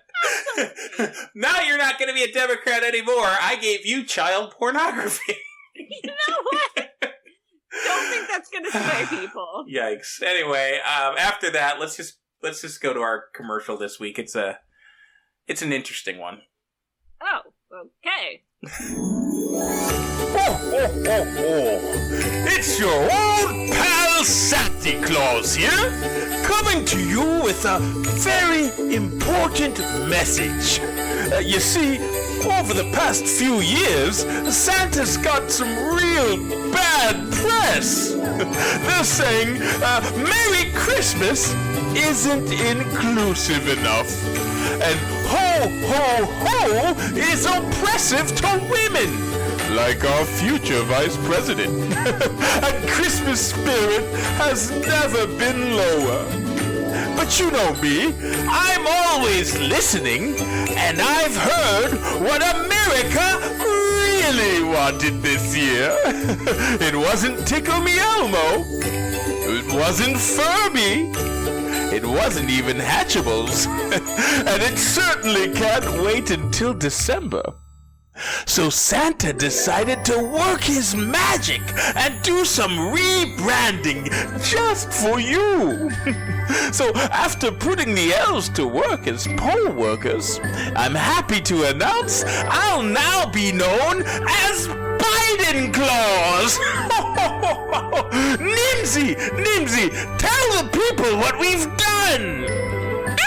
Absolutely. Now you're not going to be a Democrat anymore. I gave you child pornography. You know what? Don't think that's going to sway people. Yikes. Anyway, after that, let's just go to our commercial this week. It's an interesting one. Oh, okay. It's your old pal Santa Claus here, coming to you with a very important message. You see, over the past few years, Santa's got some real bad press. They're saying Merry Christmas isn't inclusive enough. And ho, ho, ho is oppressive to women. Like our future vice president. And Christmas spirit has never been lower. But you know me, I'm always listening, and I've heard what America really wanted this year. It wasn't Tickle Me Elmo. It wasn't Furby. It wasn't even Hatchables. And it certainly can't wait until December. So Santa decided to work his magic and do some rebranding just for you. So after putting the elves to work as poll workers, I'm happy to announce I'll now be known as Biden Claus. Nimsy, tell the people what we've done.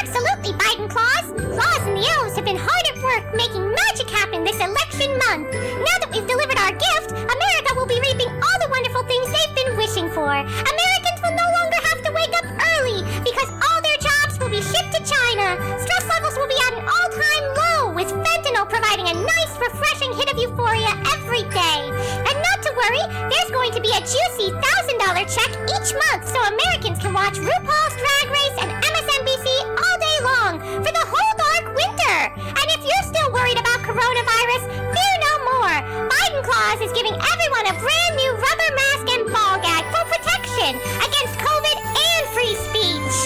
Absolutely, Biden Claus. Claus and the elves have been hard at work making magic happen this election month. Now that we've delivered our gift, America will be reaping all the wonderful things they've been wishing for. Americans will no longer have to wake up early because all their jobs will be shipped to China. Stress levels will be at an all-time low, with fentanyl providing a nice, refreshing hit of euphoria every day. And not to worry, there's going to be a juicy $1,000 check each month so Americans can watch RuPaul's Drag Race and MSNBC all day long for the whole dark winter. And if you're still worried about coronavirus, fear no more. Biden Claus is giving everyone a brand new rubber mask and ball gag for protection against COVID and free speech.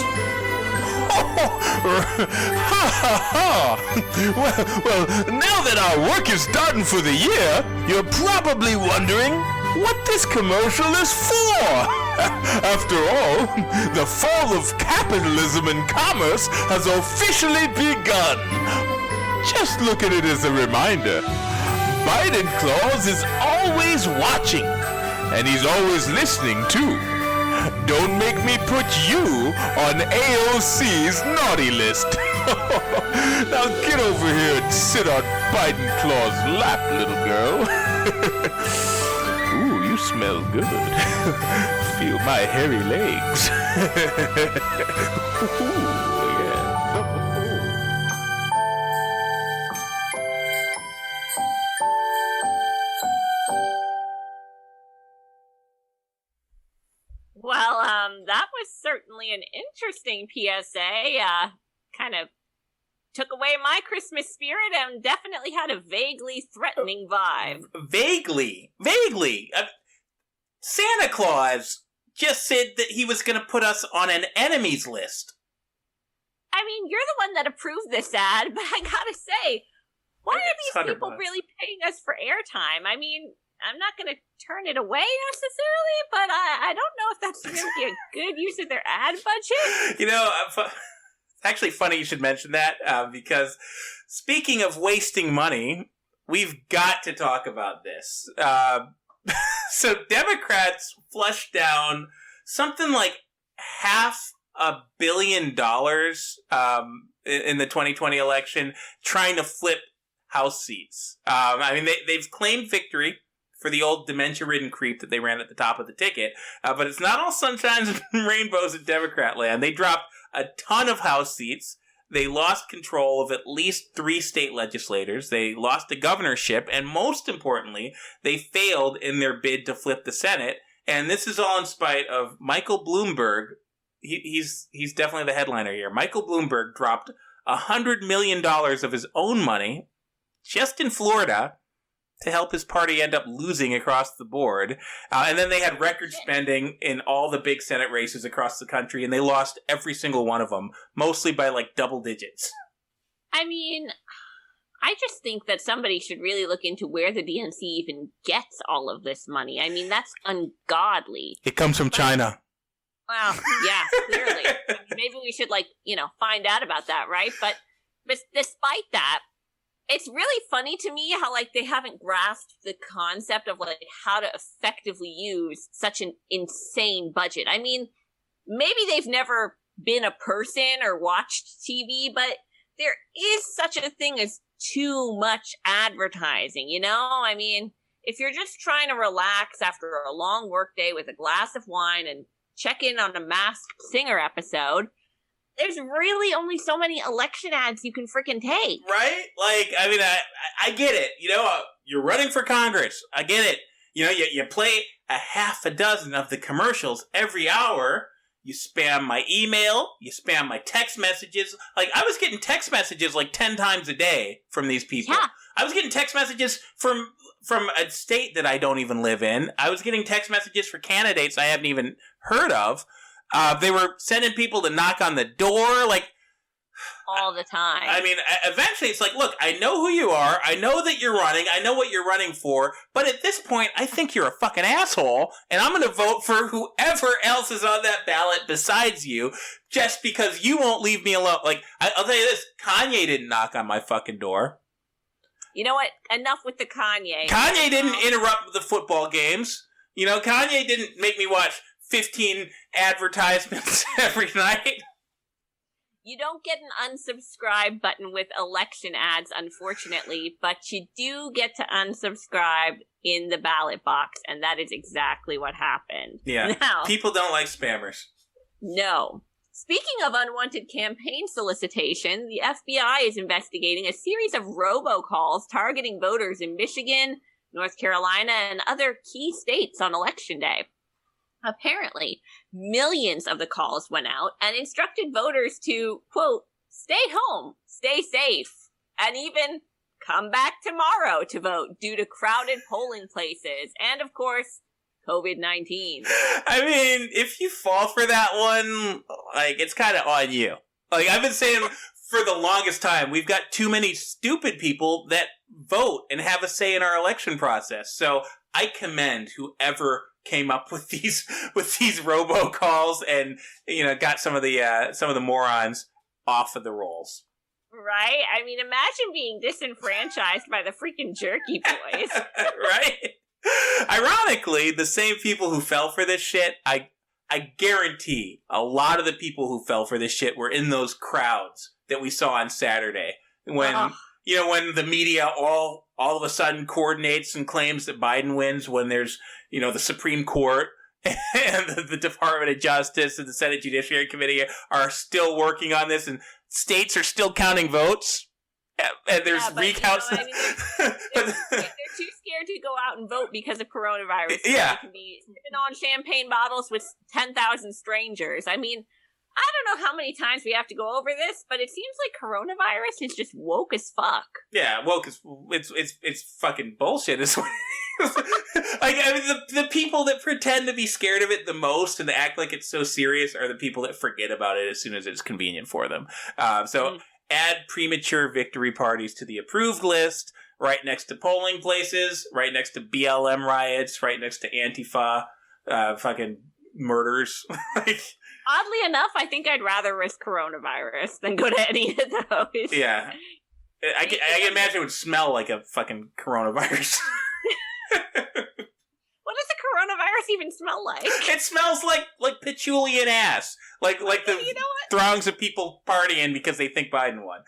Well, now that our work is done for the year, you're probably wondering what this commercial is for. After all, the fall of capitalism and commerce has officially begun. Just look at it as a reminder. Biden Claus is always watching, and he's always listening too. Don't make me put you on AOC's naughty list. Now get over here and sit on Biden Claus' lap, little girl. Ooh, you smell good. Feel my hairy legs. Ooh, yeah. Well, that was certainly an interesting PSA. Kind of took away my Christmas spirit and definitely had a vaguely threatening vibe. Vaguely. Santa Claus just said that he was going to put us on an enemies list. I mean, you're the one that approved this ad, but I gotta say, why are these people really paying us for airtime? I mean, I'm not going to turn it away necessarily, but I don't know if that's really a good use of their ad budget. You know, it's actually funny you should mention that, because speaking of wasting money, we've got to talk about this. So Democrats flushed down something like $500 $1 billion in the 2020 election trying to flip House seats. I mean, they've claimed victory for the old dementia-ridden creep that they ran at the top of the ticket, but it's not all sunshines and rainbows in Democrat land. They dropped a ton of House seats. They lost control of at least 3 state legislators. They lost the governorship, and most importantly, they failed in their bid to flip the Senate. And this is all in spite of Michael Bloomberg. He's definitely the headliner here. Michael Bloomberg dropped $100 million of his own money just in Florida to help his party end up losing across the board. And then they had record spending in all the big Senate races across the country, and they lost every single one of them, mostly by like double digits. I mean, I just think that somebody should really look into where the DNC even gets all of this money. I mean, that's ungodly. It comes from China. Well, yeah, clearly. Maybe we should, find out about that, right? But despite that, it's really funny to me how, they haven't grasped the concept of, how to effectively use such an insane budget. I mean, maybe they've never been a person or watched TV, but there is such a thing as too much advertising, you know? I mean, if you're just trying to relax after a long workday with a glass of wine and check in on a Masked Singer episode, there's really only so many election ads you can freaking take. Right? I get it. You're running for Congress. I get it. You play a half a dozen of the commercials every hour. You spam my email. You spam my text messages. I was getting text messages 10 times a day from these people. Yeah. I was getting text messages from a state that I don't even live in. I was getting text messages for candidates I haven't even heard of. They were sending people to knock on the door, all the time. I mean, eventually it's look, I know who you are. I know that you're running. I know what you're running for. But at this point, I think you're a fucking asshole. And I'm going to vote for whoever else is on that ballot besides you just because you won't leave me alone. I'll tell you this. Kanye didn't knock on my fucking door. You know what? Enough with the Kanye. Kanye didn't interrupt the football games. Kanye didn't make me watch 15 advertisements every night. You don't get an unsubscribe button with election ads, unfortunately, but you do get to unsubscribe in the ballot box, and that is exactly what happened. Yeah, now, people don't like spammers. No. Speaking of unwanted campaign solicitation, the FBI is investigating a series of robocalls targeting voters in Michigan, North Carolina, and other key states on Election Day. Apparently, millions of the calls went out and instructed voters to, quote, stay home, stay safe, and even come back tomorrow to vote due to crowded polling places and, of course, COVID-19. I mean, if you fall for that one, it's kind of on you. I've been saying for the longest time, we've got too many stupid people that vote and have a say in our election process. So I commend whoever came up with these robocalls and got some of the morons off of the rolls. Right? I mean, imagine being disenfranchised by the freaking Jerky Boys. Right? Ironically, the same people who fell for this shit, I guarantee a lot of the people who fell for this shit were in those crowds that we saw on Saturday when when the media all of a sudden coordinates and claims that Biden wins when there's the Supreme Court and the Department of Justice and the Senate Judiciary Committee are still working on this and states are still counting votes. And there's recounts. They're too scared to go out and vote because of coronavirus. Yeah. They can be sipping on champagne bottles with 10,000 strangers. I mean, I don't know how many times we have to go over this, but it seems like coronavirus is just woke as fuck. Yeah, woke as it's fucking bullshit. The people that pretend to be scared of it the most and act like it's so serious are the people that forget about it as soon as it's convenient for them. Add premature victory parties to the approved list, right next to polling places, right next to BLM riots, right next to Antifa, fucking murders. Oddly enough, I think I'd rather risk coronavirus than go to any of those. Yeah. I can imagine it would smell like a fucking coronavirus. What does a yours even smell like? It smells like patchouli and ass. Like the throngs of people partying because they think Biden won.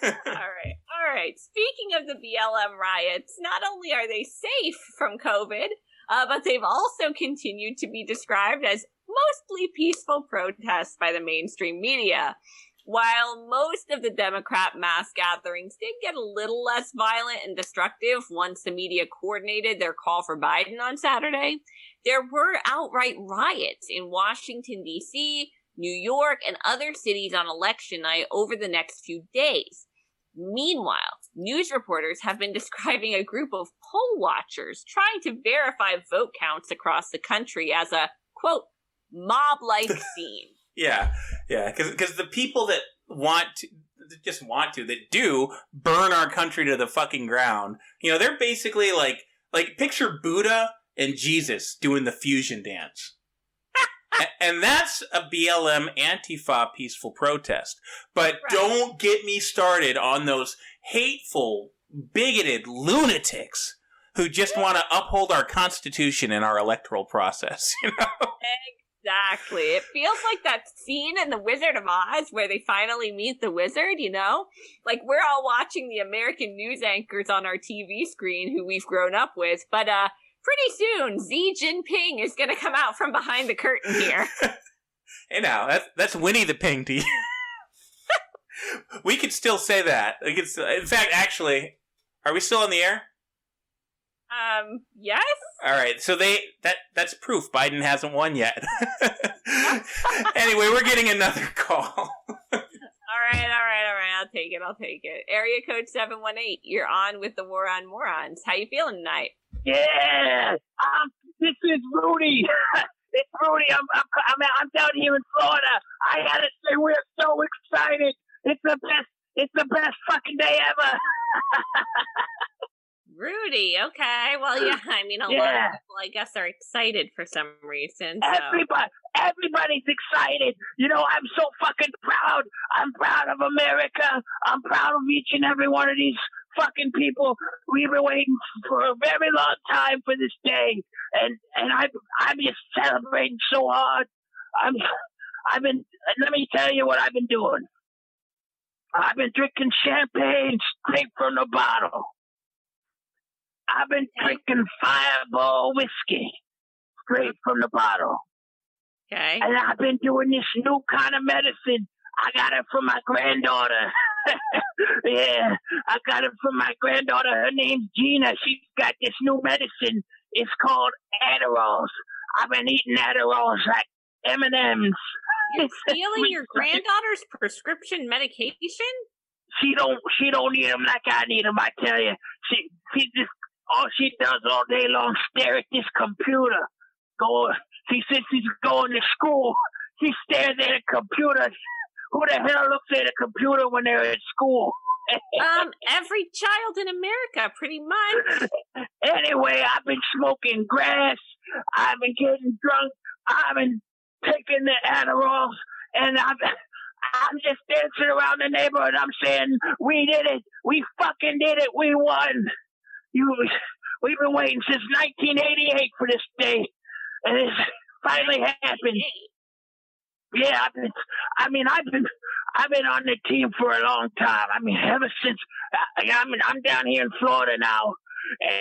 All right. Speaking of the BLM riots, not only are they safe from COVID, but they've also continued to be described as mostly peaceful protests by the mainstream media. While most of the Democrat mass gatherings did get a little less violent and destructive once the media coordinated their call for Biden on Saturday, there were outright riots in Washington, D.C., New York, and other cities on election night over the next few days. Meanwhile, news reporters have been describing a group of poll watchers trying to verify vote counts across the country as a, quote, mob-like scene. Yeah, because the people that that do burn our country to the fucking ground, they're basically like picture Buddha and Jesus doing the fusion dance. And that's a BLM Antifa peaceful protest. But Don't get me started on those hateful, bigoted lunatics who just want to uphold our Constitution and our electoral process, Exactly. It feels like that scene in The Wizard of Oz where they finally meet the wizard, Like, we're all watching the American news anchors on our TV screen who we've grown up with, but pretty soon Xi Jinping is going to come out from behind the curtain here. Hey now, that's Winnie the Ping to you. We could still say that. In fact, actually, are we still on the air? Yes. All right, so that's proof Biden hasn't won yet. Anyway, we're getting another call. All right. I'll take it. Area code 718. You're on with the War On Morons. How you feeling tonight? Yeah. This is Rudy. It's Rudy. I'm down here in Florida. I gotta say, we're so excited. It's the best fucking day ever. Rudy, okay. Well, yeah, a lot of people, I guess, are excited for some reason. So. Everybody's excited. I'm so fucking proud. I'm proud of America. I'm proud of each and every one of these fucking people. We've been waiting for a very long time for this day, and I'm just celebrating so hard. Let me tell you what I've been doing. I've been drinking champagne straight from the bottle. I've been drinking Fireball whiskey straight from the bottle. Okay. And I've been doing this new kind of medicine. I got it from my granddaughter. Yeah, I got it from my granddaughter. Her name's Gina. She's got this new medicine. It's called Adderalls. I've been eating Adderalls like M&Ms. You're stealing your granddaughter's prescription medication? She don't need them like I need them, I tell you. She just, all she does all day long stare at this computer. She says she's going to school. She stares at a computer. Who the hell looks at a computer when they're at school? Every child in America, pretty much. Anyway, I've been smoking grass. I've been getting drunk. I've been taking the Adderalls, and I'm just dancing around the neighborhood. I'm saying, we did it. We fucking did it. We won. We've been waiting since 1988 for this day, and it's finally happened. Yeah, I've been on the team for a long time. Ever since I'm down here in Florida now,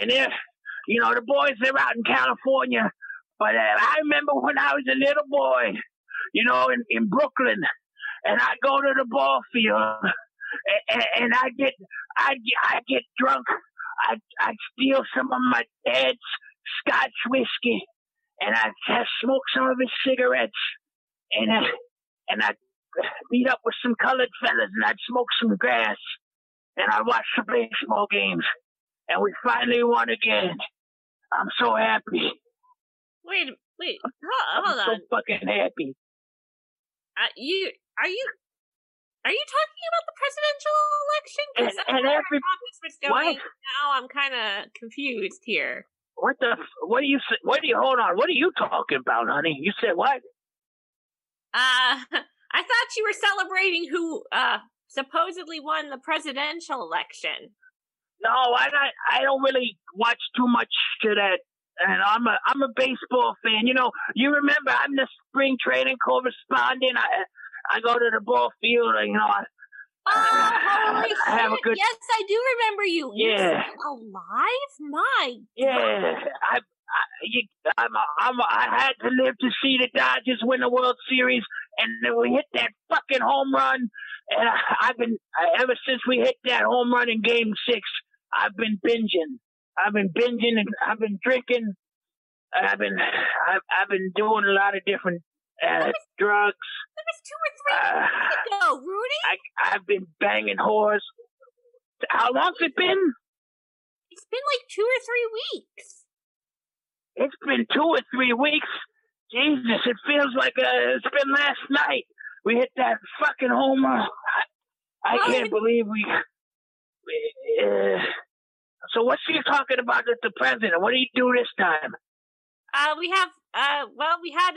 and the boys are out in California. But I remember when I was a little boy, in Brooklyn, and I go to the ball field, and I get drunk. I steal some of my dad's Scotch whiskey, and I smoke some of his cigarettes, and I meet up with some colored fellas, and I'd smoke some grass, and I'd watch the baseball games, and we finally won again. I'm so happy. Wait, hold on. I'm so fucking happy. Are you talking about the presidential election? What? Now I'm kind of confused here. What do you hold on, what are you talking about, honey? You said what? I thought you were celebrating who supposedly won the presidential election. No, I don't really watch too much to that and I'm a baseball fan. You remember I'm the spring training correspondent. I go to the ball field. Holy I have a shit. good. Yes, I do remember you. Yeah. You're still alive? My Yeah, I had to live to see the Dodgers win the World Series, and then we hit that fucking home run. And ever since we hit that home run in Game 6, I've been binging. And I've been drinking. I've been doing a lot of different drugs. That was 2 or 3 weeks ago, Rudy. I've been banging whores. How long's it been? It's been like 2 or 3 weeks. It's been 2 or 3 weeks. Jesus, it feels like it's been last night. We hit that fucking home run. I can't believe we. So what's she talking about with the president? What do you do this time? We had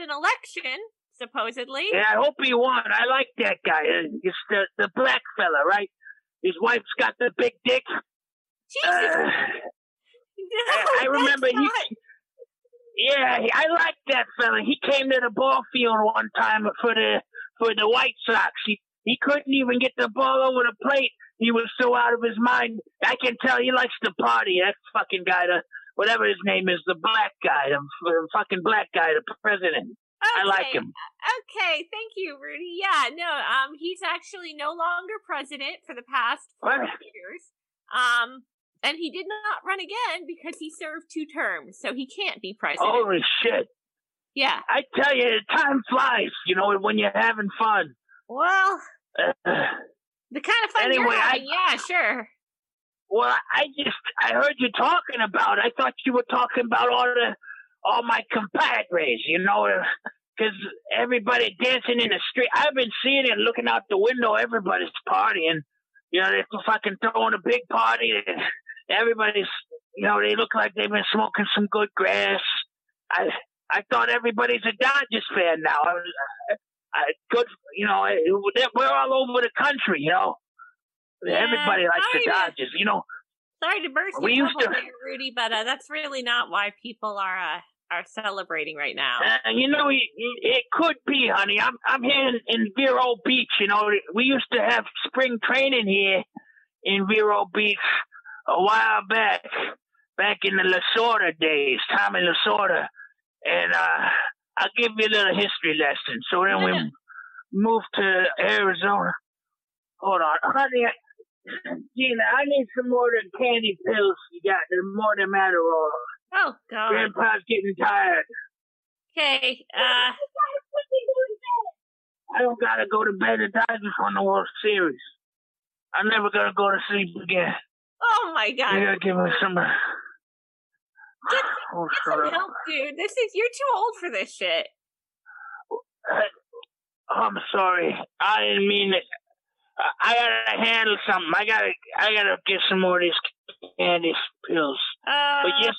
an election, supposedly. Yeah, I hope he won. I like that guy. It's the black fella, right? His wife's got the big dick. Jesus. I remember I like that fella. He came to the ball field one time for the White Sox. He couldn't even get the ball over the plate. He was so out of his mind. I can tell he likes to party. That fucking guy, whatever his name is, the black guy, the fucking black guy, the president. Okay. I like him. Okay, thank you, Rudy. Yeah, no, he's actually no longer president for the past 4 years. And he did not run again because he served 2 terms, so he can't be president. Holy shit. Yeah. I tell you, time flies, when you're having fun. Well, the kind of fun you're having, yeah, sure. Well, I heard you talking about, I thought you were talking about all my compadres, because everybody dancing in the street. I've been seeing it, looking out the window, everybody's partying. They're fucking throwing a big party. Everybody's, they look like they've been smoking some good grass. I thought everybody's a Dodgers fan now. We're all over the country, Yeah, everybody likes the Dodgers, Sorry to burst your bubble there, Rudy, but that's really not why people are celebrating right now. It could be, honey. I'm here in Vero Beach. We used to have spring training here in Vero Beach a while back in the Lasorda days, Tommy Lasorda. And I'll give you a little history lesson. So then we moved to Arizona. Hold on, honey. Gina, I need some more of the candy pills you got. There's more than Adderall. Oh, God. Grandpa's getting tired. Okay, I don't gotta go to bed. The Dodgers won the World Series. I'm never gonna go to sleep again. Oh, my God. You gotta give me some... Get some help, dude. You're too old for this shit. I'm sorry. I didn't mean it. I gotta handle something. I gotta get some more of these candy pills. But just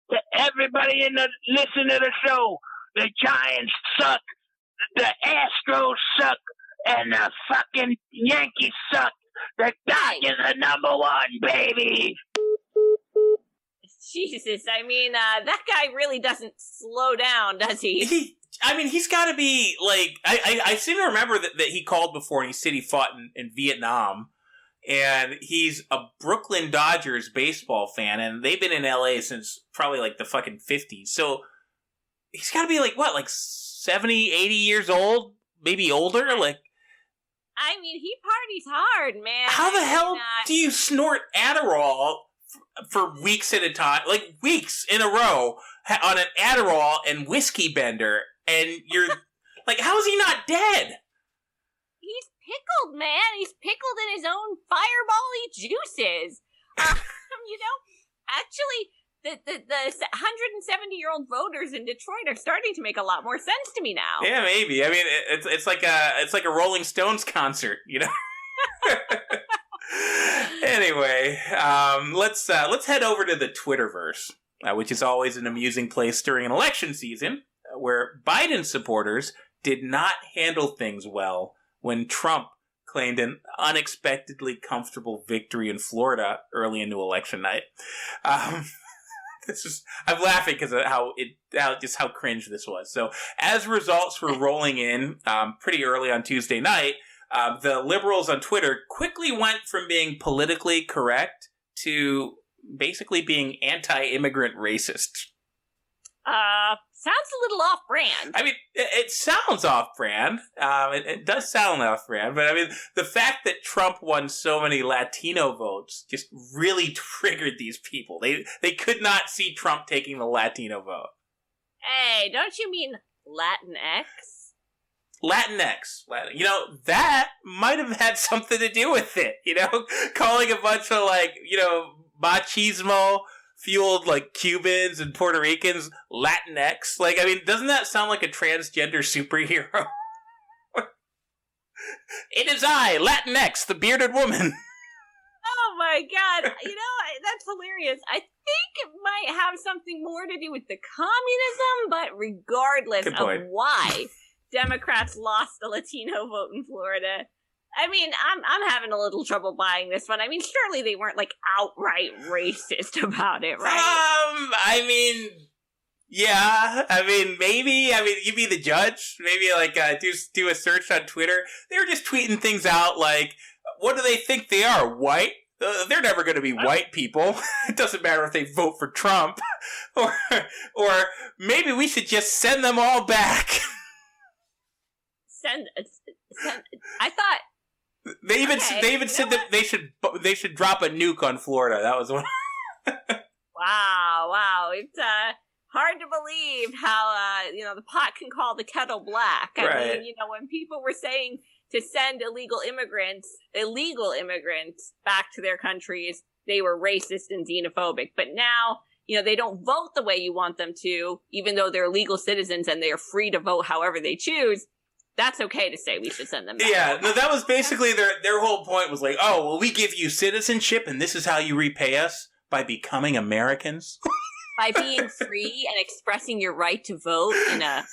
to everybody listen to the show, the Giants suck, the Astros suck, and the fucking Yankees suck. The Dodgers are number 1, baby. Jesus, that guy really doesn't slow down, does he? He's got to be, I seem to remember that he called before and he said he fought in Vietnam. And he's a Brooklyn Dodgers baseball fan, and they've been in LA since probably, the fucking 50s. So he's got to be, 70, 80 years old? Maybe older? He parties hard, man. How the hell do you snort Adderall for weeks at a time, weeks in a row, on an Adderall and whiskey bender, and you're how is he not dead? He's pickled, man. He's pickled in his own fireball-y juices. Actually, the 170-year-old voters in Detroit are starting to make a lot more sense to me now. Yeah, maybe. It's like a Rolling Stones concert, Anyway, let's head over to the Twitterverse, which is always an amusing place during an election season, where Biden supporters did not handle things well when Trump claimed an unexpectedly comfortable victory in Florida early into election night. I'm laughing because of how cringe this was. So as results were rolling in pretty early on Tuesday night, the liberals on Twitter quickly went from being politically correct to basically being anti-immigrant racist. Sounds a little off-brand. I mean, it sounds off-brand. It does sound off-brand, but I mean, the fact that Trump won so many Latino votes just really triggered these people. They could not see Trump taking the Latino vote. Hey, don't you mean Latinx? Latinx. That might have had something to do with it, calling a bunch of, machismo fueled, Cubans and Puerto Ricans Latinx. Doesn't that sound like a transgender superhero? It is I, Latinx, the bearded woman. Oh my god, that's hilarious. I think it might have something more to do with the communism, but regardless of why Democrats lost the Latino vote in Florida, I mean, I'm having a little trouble buying this one. I mean, surely they weren't outright racist about it, right? Yeah. Maybe. You be the judge. Maybe do a search on Twitter. They were just tweeting things out what do they think they are? White? They're never going to be white people. It doesn't matter if they vote for Trump. Or maybe we should just send them all back. I thought they even said that they should drop a nuke on Florida. That was one. Wow! It's hard to believe how the pot can call the kettle black. Right. I mean, when people were saying to send illegal immigrants back to their countries, they were racist and xenophobic. But now, they don't vote the way you want them to, even though they're legal citizens and they are free to vote however they choose. That's okay to say we should send them back. Yeah, no, that was basically their whole point was we give you citizenship and this is how you repay us, by becoming Americans. By being free and expressing your right to vote in a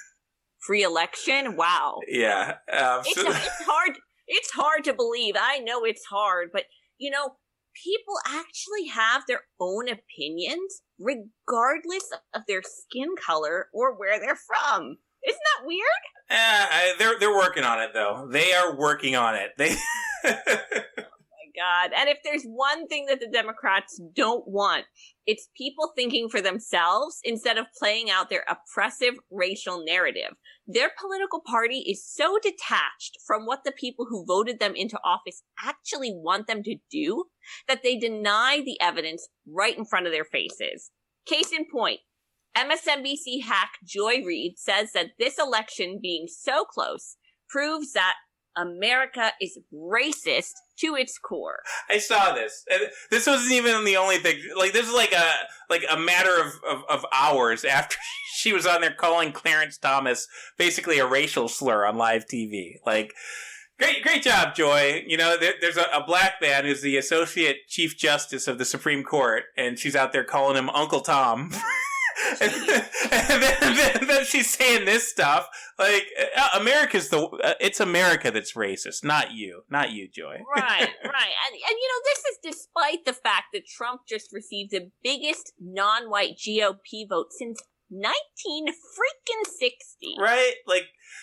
free election. Wow. Yeah. It's hard to believe. I know it's hard, but people actually have their own opinions regardless of their skin color or where they're from. Isn't that weird? They're working on it, though. They are working on it. Oh my God. And if there's one thing that the Democrats don't want, it's people thinking for themselves instead of playing out their oppressive racial narrative. Their political party is so detached from what the people who voted them into office actually want them to do that they deny the evidence right in front of their faces. Case in point, MSNBC hack Joy Reid says that this election being so close proves that America is racist to its core. I saw this. And this wasn't even the only thing. This is a matter of hours after she was on there calling Clarence Thomas basically a racial slur on live TV. Great job, Joy. There's a black man who's the Associate Chief Justice of the Supreme Court, and she's out there calling him Uncle Tom. and then she's saying this stuff it's America that's racist, not you, Joy. Right. And this is despite the fact that Trump just received the biggest non-white GOP vote since 1960. Right,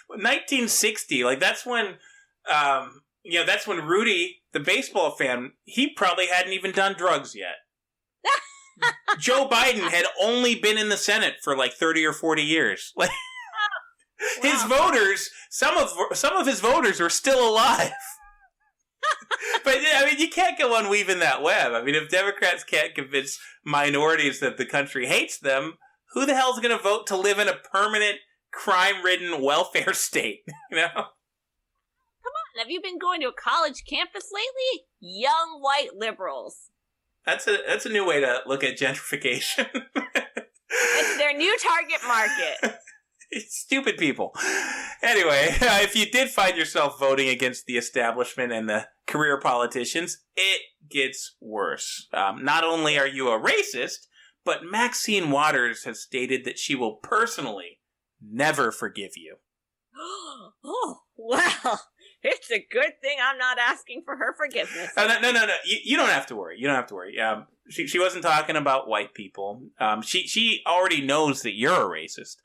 1960. That's when that's when Rudy, the baseball fan, he probably hadn't even done drugs yet. Joe Biden had only been in the Senate for 30 or 40 years. His voters, some of his voters were still alive. But you can't go on weaving that web. If Democrats can't convince minorities that the country hates them, who the hell's going to vote to live in a permanent crime-ridden welfare state? Come on, have you been going to a college campus lately? Young white liberals. That's a new way to look at gentrification. It's their new target market. Stupid people. Anyway, if you did find yourself voting against the establishment and the career politicians, it gets worse. Not only are you a racist, but Maxine Waters has stated that she will personally never forgive you. Oh, well, It's a good thing I'm not asking for her forgiveness. No. You don't have to worry. You don't have to worry. She wasn't talking about white people. She already knows that you're a racist.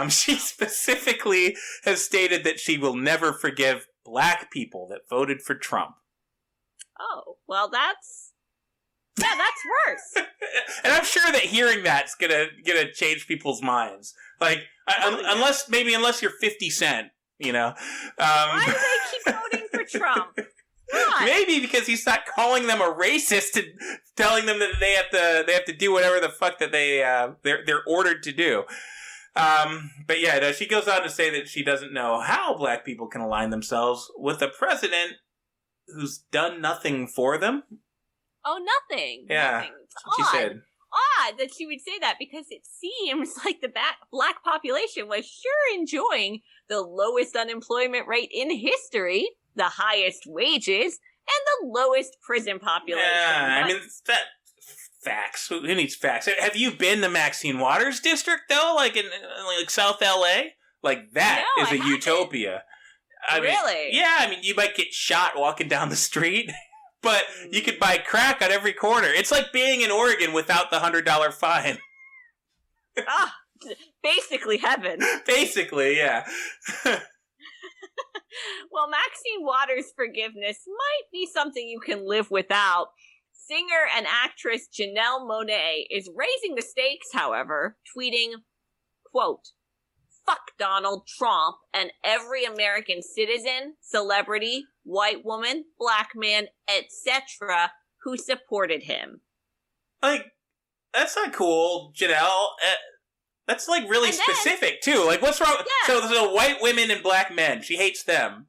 She specifically has stated that she will never forgive black people that voted for Trump. Oh, well, that's worse. And I'm sure that hearing that's gonna change people's minds. Like, unless you're 50 Cent, you know. Why do they keep voting for Trump? Why? Maybe because he's not calling them a racist and telling them that they have to do whatever the fuck that they're ordered to do. But yeah, no, she goes on to say that she doesn't know how black people can align themselves with a president who's done nothing for them. Oh, nothing. Yeah, nothing. she said. Odd that she would say that, because it seems like the black population was sure enjoying the lowest unemployment rate in history, the highest wages, and the lowest prison population. Yeah, I mean, that facts. Who needs facts? Have you been to Maxine Waters District, though? Like in like South LA? Like, that No, is I a haven't. utopia. Really? Yeah, I mean, you might get shot walking down the street, but you could buy crack on every corner. It's like being in Oregon without the $100 fine. Basically heaven. Basically, yeah. Well, Maxine Waters' forgiveness might be something you can live without. Singer and actress Janelle Monáe is raising the stakes, however, tweeting, quote, "Fuck Donald Trump and every American citizen, celebrity, white woman, black man, etc. who supported him." Like, that's not cool, Janelle. That's, like, really specific, too. Like, what's wrong? Yeah. So white women and black men, she hates them.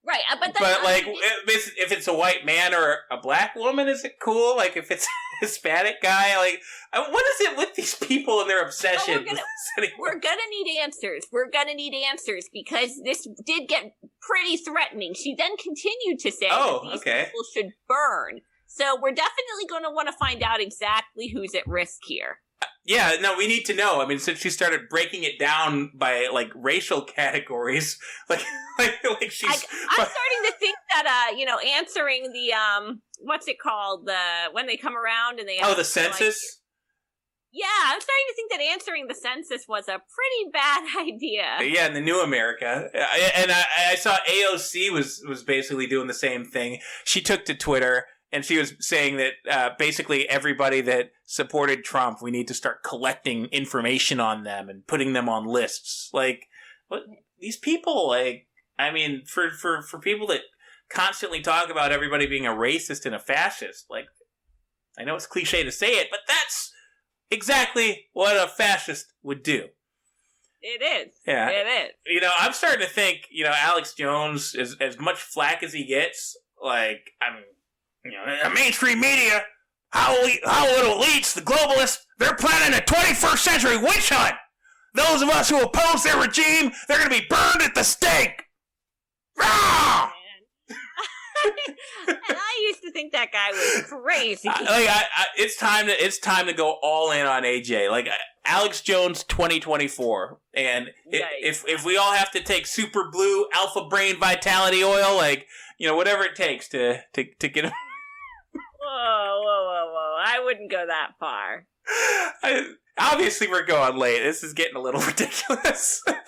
Right, but like, if it's a white man or a black woman, is it cool? Like, if it's a Hispanic guy, like, what is it with these people and their obsession? We're gonna need answers. We're gonna need answers, because this did get pretty threatening. She then continued to say that these people should burn. So we're definitely going to want to find out exactly who's at risk here. Yeah, no, we need to know. I mean, since she started breaking it down by, like, racial categories, like she's... I'm starting to think that, answering the, what's it called? When they come around and they... the census? Yeah, I'm starting to think that answering the census was a pretty bad idea. Yeah, in the new America. And I saw AOC was basically doing the same thing. She took to Twitter, and she was saying that basically everybody that supported Trump, we need to start collecting information on them and putting them on lists. Like, what these people, like, I mean, for people that constantly talk about everybody being a racist and a fascist, like, I know it's cliche to say it, but that's exactly what a fascist would do. It is. Yeah. It is. You know, I'm starting to think, Alex Jones, is as much flack as he gets, like, I mean, the mainstream media, Hollywood elites, the globalists, they're planning a 21st century witch hunt. Those of us who oppose their regime, they're going to be burned at the stake. Rah! And I used to think that guy was crazy. It's time to go all in on AJ. Like, Alex Jones 2024. And if we all have to take super blue alpha brain vitality oil, like, whatever it takes to get him. Whoa. I wouldn't go that far. Obviously, we're going late. This is getting a little ridiculous. But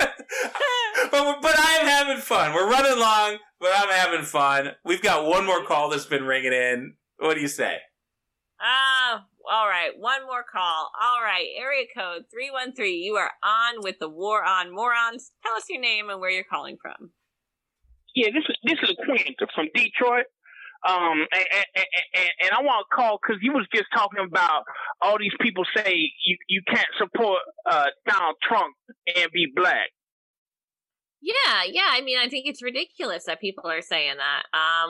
I'm having fun. We're running long, but I'm having fun. We've got one more call that's been ringing in. What do you say? All right. One more call. All right. Area code 313. You are on with the War On Morons. Tell us your name and where you're calling from. Yeah, this is Laquinta from Detroit. And I want to call because you was just talking about all these people say you can't support Donald Trump and be black. Yeah. I mean, I think it's ridiculous that people are saying that.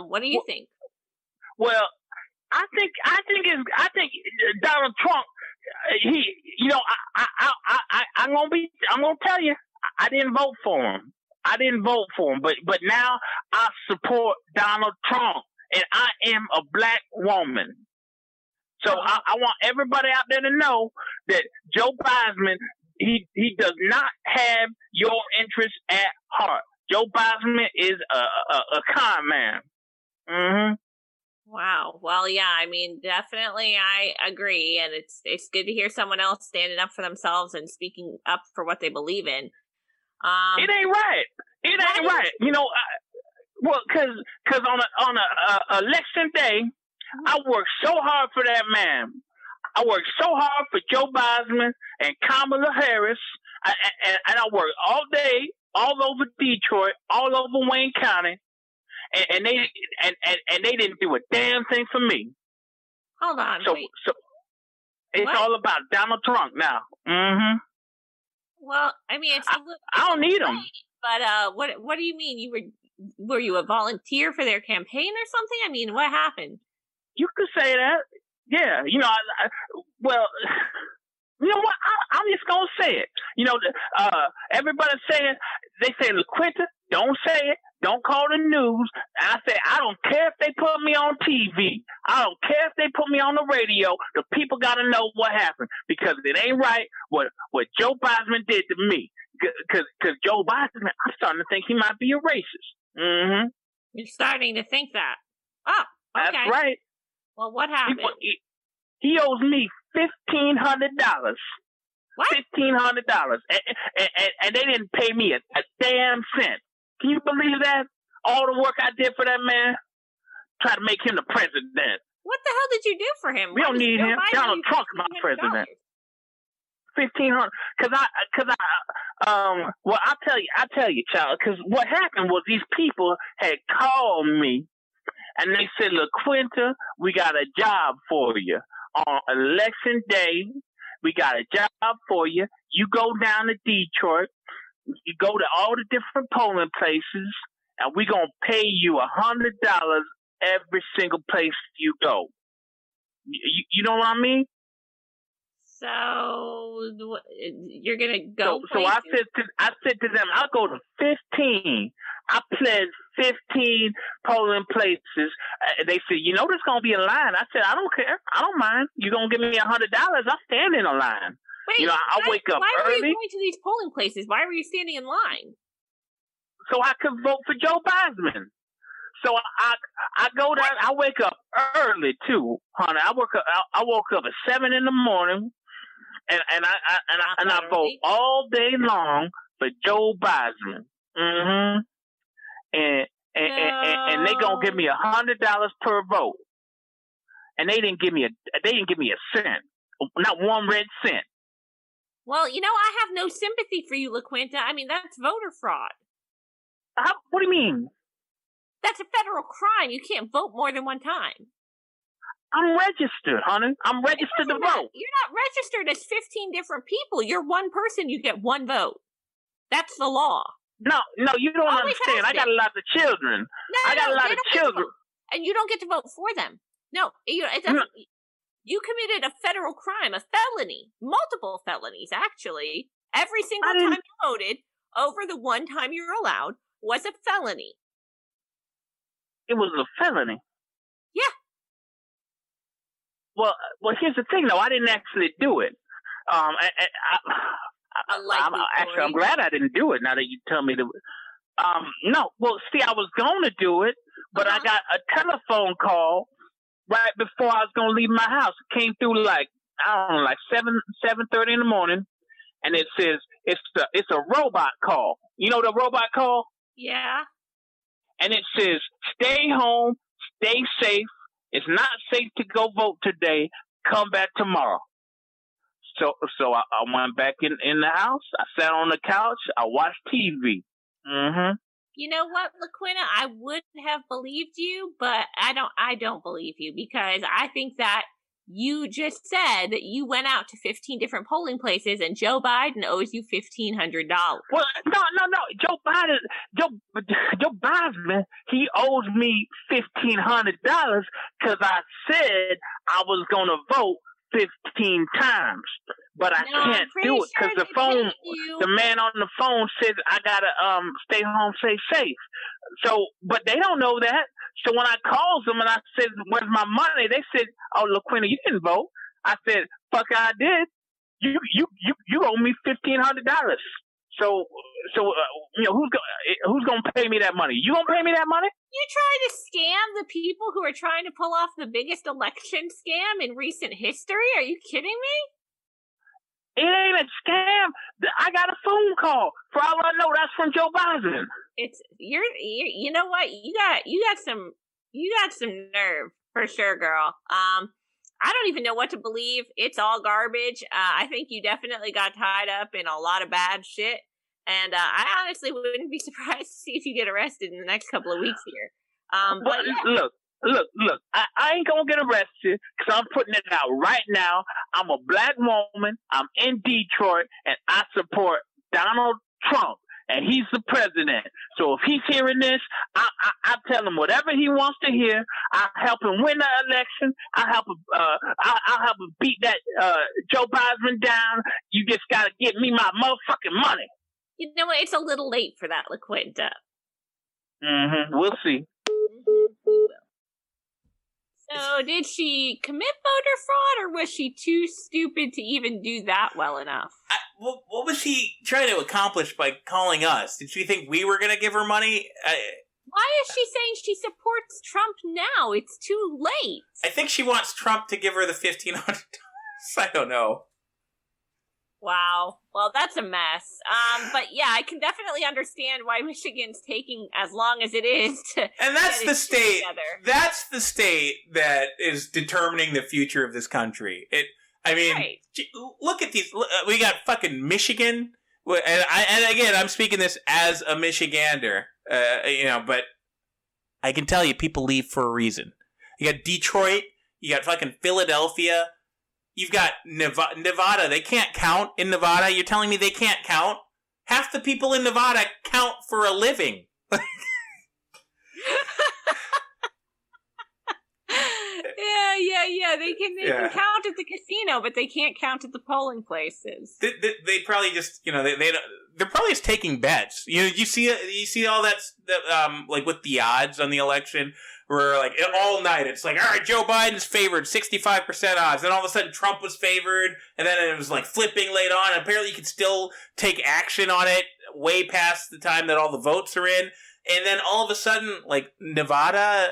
What do you think? Well, I think Donald Trump. I'm gonna tell you, I didn't vote for him. But now I support Donald Trump, and I am a black woman. So I want everybody out there to know that Joe Biden, he does not have your interest at heart. Joe Biden is a con man. Mm-hmm. Wow. Well, yeah, I mean, definitely I agree. And it's good to hear someone else standing up for themselves and speaking up for what they believe in. It ain't right. It ain't right. You know, cause on a election day, I worked so hard for that man. I worked so hard for Joe Biden and Kamala Harris, and I worked all day, all over Detroit, all over Wayne County, and they didn't do a damn thing for me. Hold on. So wait. so it's What? all about Donald Trump now. Mm-hmm. Well, I mean, it's a little, I don't need him. but what do you mean? Were you a volunteer for their campaign or something? I mean, what happened? You could say that. Yeah. You know, well, you know what? I'm just going to say it. You know, everybody's saying, they say, Laquinta, don't say it. Don't call the news. And I say, I don't care if they put me on TV. I don't care if they put me on the radio. The people got to know what happened because it ain't right what Joe Biden did to me. Because Joe Biden, I'm starting to think he might be a racist. Mm-hmm. You're starting to think that. Oh, okay. That's right. Well, what happened? He owes me $1,500. What? $1,500, and they didn't pay me a damn cent. Can you believe that? All the work I did for that man, try to make him the president. What the hell did you do for him? We don't need him. Donald Trump's my president. $1,500, well, I'll tell you, child, because what happened was these people had called me, and they said, Laquinta, we got a job for you. On election day, we got a job for you. You go down to Detroit, you go to all the different polling places, and we're going to pay you $100 every single place you go. You know what I mean? So you're gonna go. So I said to them, I'll go to 15. I pledged 15 polling places. They said, you know, there's gonna be a line. I said, I don't care. I don't mind. You're gonna give me $100. I'll stand in a line. Wait, you know, I'll wake up why early. were you going to these polling places? Why were you standing in line? So I could vote for Joe Biden. So I go down. I wake up early too, honey. I woke up at 7 in the morning. And I vote all day long for Joe Biden. Mm-hmm. And they gonna give me $100 per vote. And they didn't give me a cent, not one red cent. Well, you know, I have no sympathy for you, Laquinta. I mean, that's voter fraud. What do you mean? That's a federal crime. You can't vote more than one time. I'm registered, honey. I'm registered to vote. You're not registered as 15 different people. You're one person. You get one vote. That's the law. No, you don't understand. I got a lot of children. I got a lot of children. And you don't get to vote for them. No, it doesn't. You committed a federal crime, a felony, multiple felonies, actually. Every single time you voted over the one time you're allowed was a felony. It was a felony? Yeah. Well, here's the thing, though. I didn't actually do it. I'm glad I didn't do it. Now that you tell me to. No. Well, see, I was going to do it, but I got a telephone call right before I was going to leave my house. It came through like 7:30 in the morning, and it says it's a robot call. You know the robot call? Yeah. And it says, "Stay home, stay safe. It's not safe to go vote today. Come back tomorrow." So I went back in the house. I sat on the couch. I watched TV. Mm-hmm. You know what, Laquinta? I would have believed you, but I don't believe you because I think that you just said that you went out to 15 different polling places and Joe Biden owes you $1,500. Well, no. Joe Biden, he owes me $1,500 because I said I was going to vote 15 times, but I can't do it because the man on the phone says I gotta stay home, stay safe. So, but they don't know that. So when I called them and I said, "Where's my money?" They said, "Oh, Laquinta, you didn't vote." I said, "Fuck, I did. You owe me $1,500." So who's gonna pay me that money? You gonna pay me that money? You trying to scam the people who are trying to pull off the biggest election scam in recent history? Are you kidding me? It ain't a scam. I got a phone call. For all I know, that's from Joe Biden. You're you know what? You got some nerve for sure, girl. I don't even know what to believe. It's all garbage. I think you definitely got tied up in a lot of bad shit. And I honestly wouldn't be surprised to see if you get arrested in the next couple of weeks here. But yeah. Look. I ain't gonna get arrested because I'm putting it out right now. I'm a black woman. I'm in Detroit, and I support Donald Trump. And he's the president. So if he's hearing this, I tell him whatever he wants to hear. I'll help him win the election. I'll help him beat that Joe Biden down. You just gotta give me my motherfucking money. You know what? It's a little late for that, Laquinta. We'll see. We will. So did she commit voter fraud, or was she too stupid to even do that well enough? What was she trying to accomplish by calling us? Did she think we were going to give her money? Why is she saying she supports Trump now? It's too late. I think she wants Trump to give her the $1,500. I don't know. Wow. Well, that's a mess. But yeah, I can definitely understand why Michigan's taking as long as it is to. And that's the state. Together. That's the state that is determining the future of this country. Right. Look at these. We got fucking Michigan, and again, I'm speaking this as a Michigander. But I can tell you, people leave for a reason. You got Detroit. You got fucking Philadelphia. You've got Nevada. They can't count in Nevada. You're telling me they can't count? Half the people in Nevada count for a living. Yeah. They can count at the casino, but they can't count at the polling places. They probably just, they're probably just taking bets. You see all that like with the odds on the election. Where, like, all night, it's like, all right, Joe Biden's favored, 65% odds. Then all of a sudden, Trump was favored, and then it was, like, flipping late on. And apparently, you can still take action on it way past the time that all the votes are in. And then all of a sudden, like, Nevada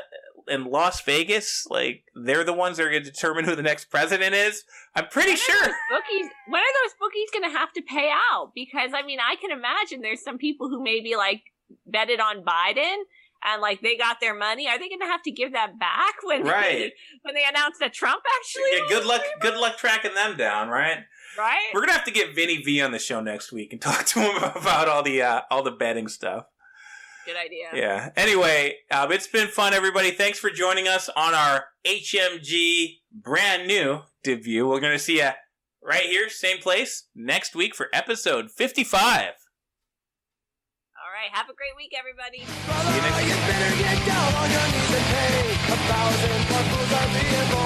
and Las Vegas, like, they're the ones that are going to determine who the next president is. I'm pretty sure. When are those bookies going to have to pay out? Because, I mean, I can imagine there's some people who maybe, like, betted on Biden. And, like, they got their money. Are they going to have to give that back when they announce that Trump actually? Yeah, good luck tracking them down, right? Right. We're gonna have to get Vinny V on the show next week and talk to him about all the betting stuff. Good idea. Yeah. Anyway, it's been fun, everybody. Thanks for joining us on our HMG brand new debut. We're gonna see you right here, same place, next week for episode 55. All right, have a great week, everybody. See you next week. You better get down on your knees and pay $1,000 for being born.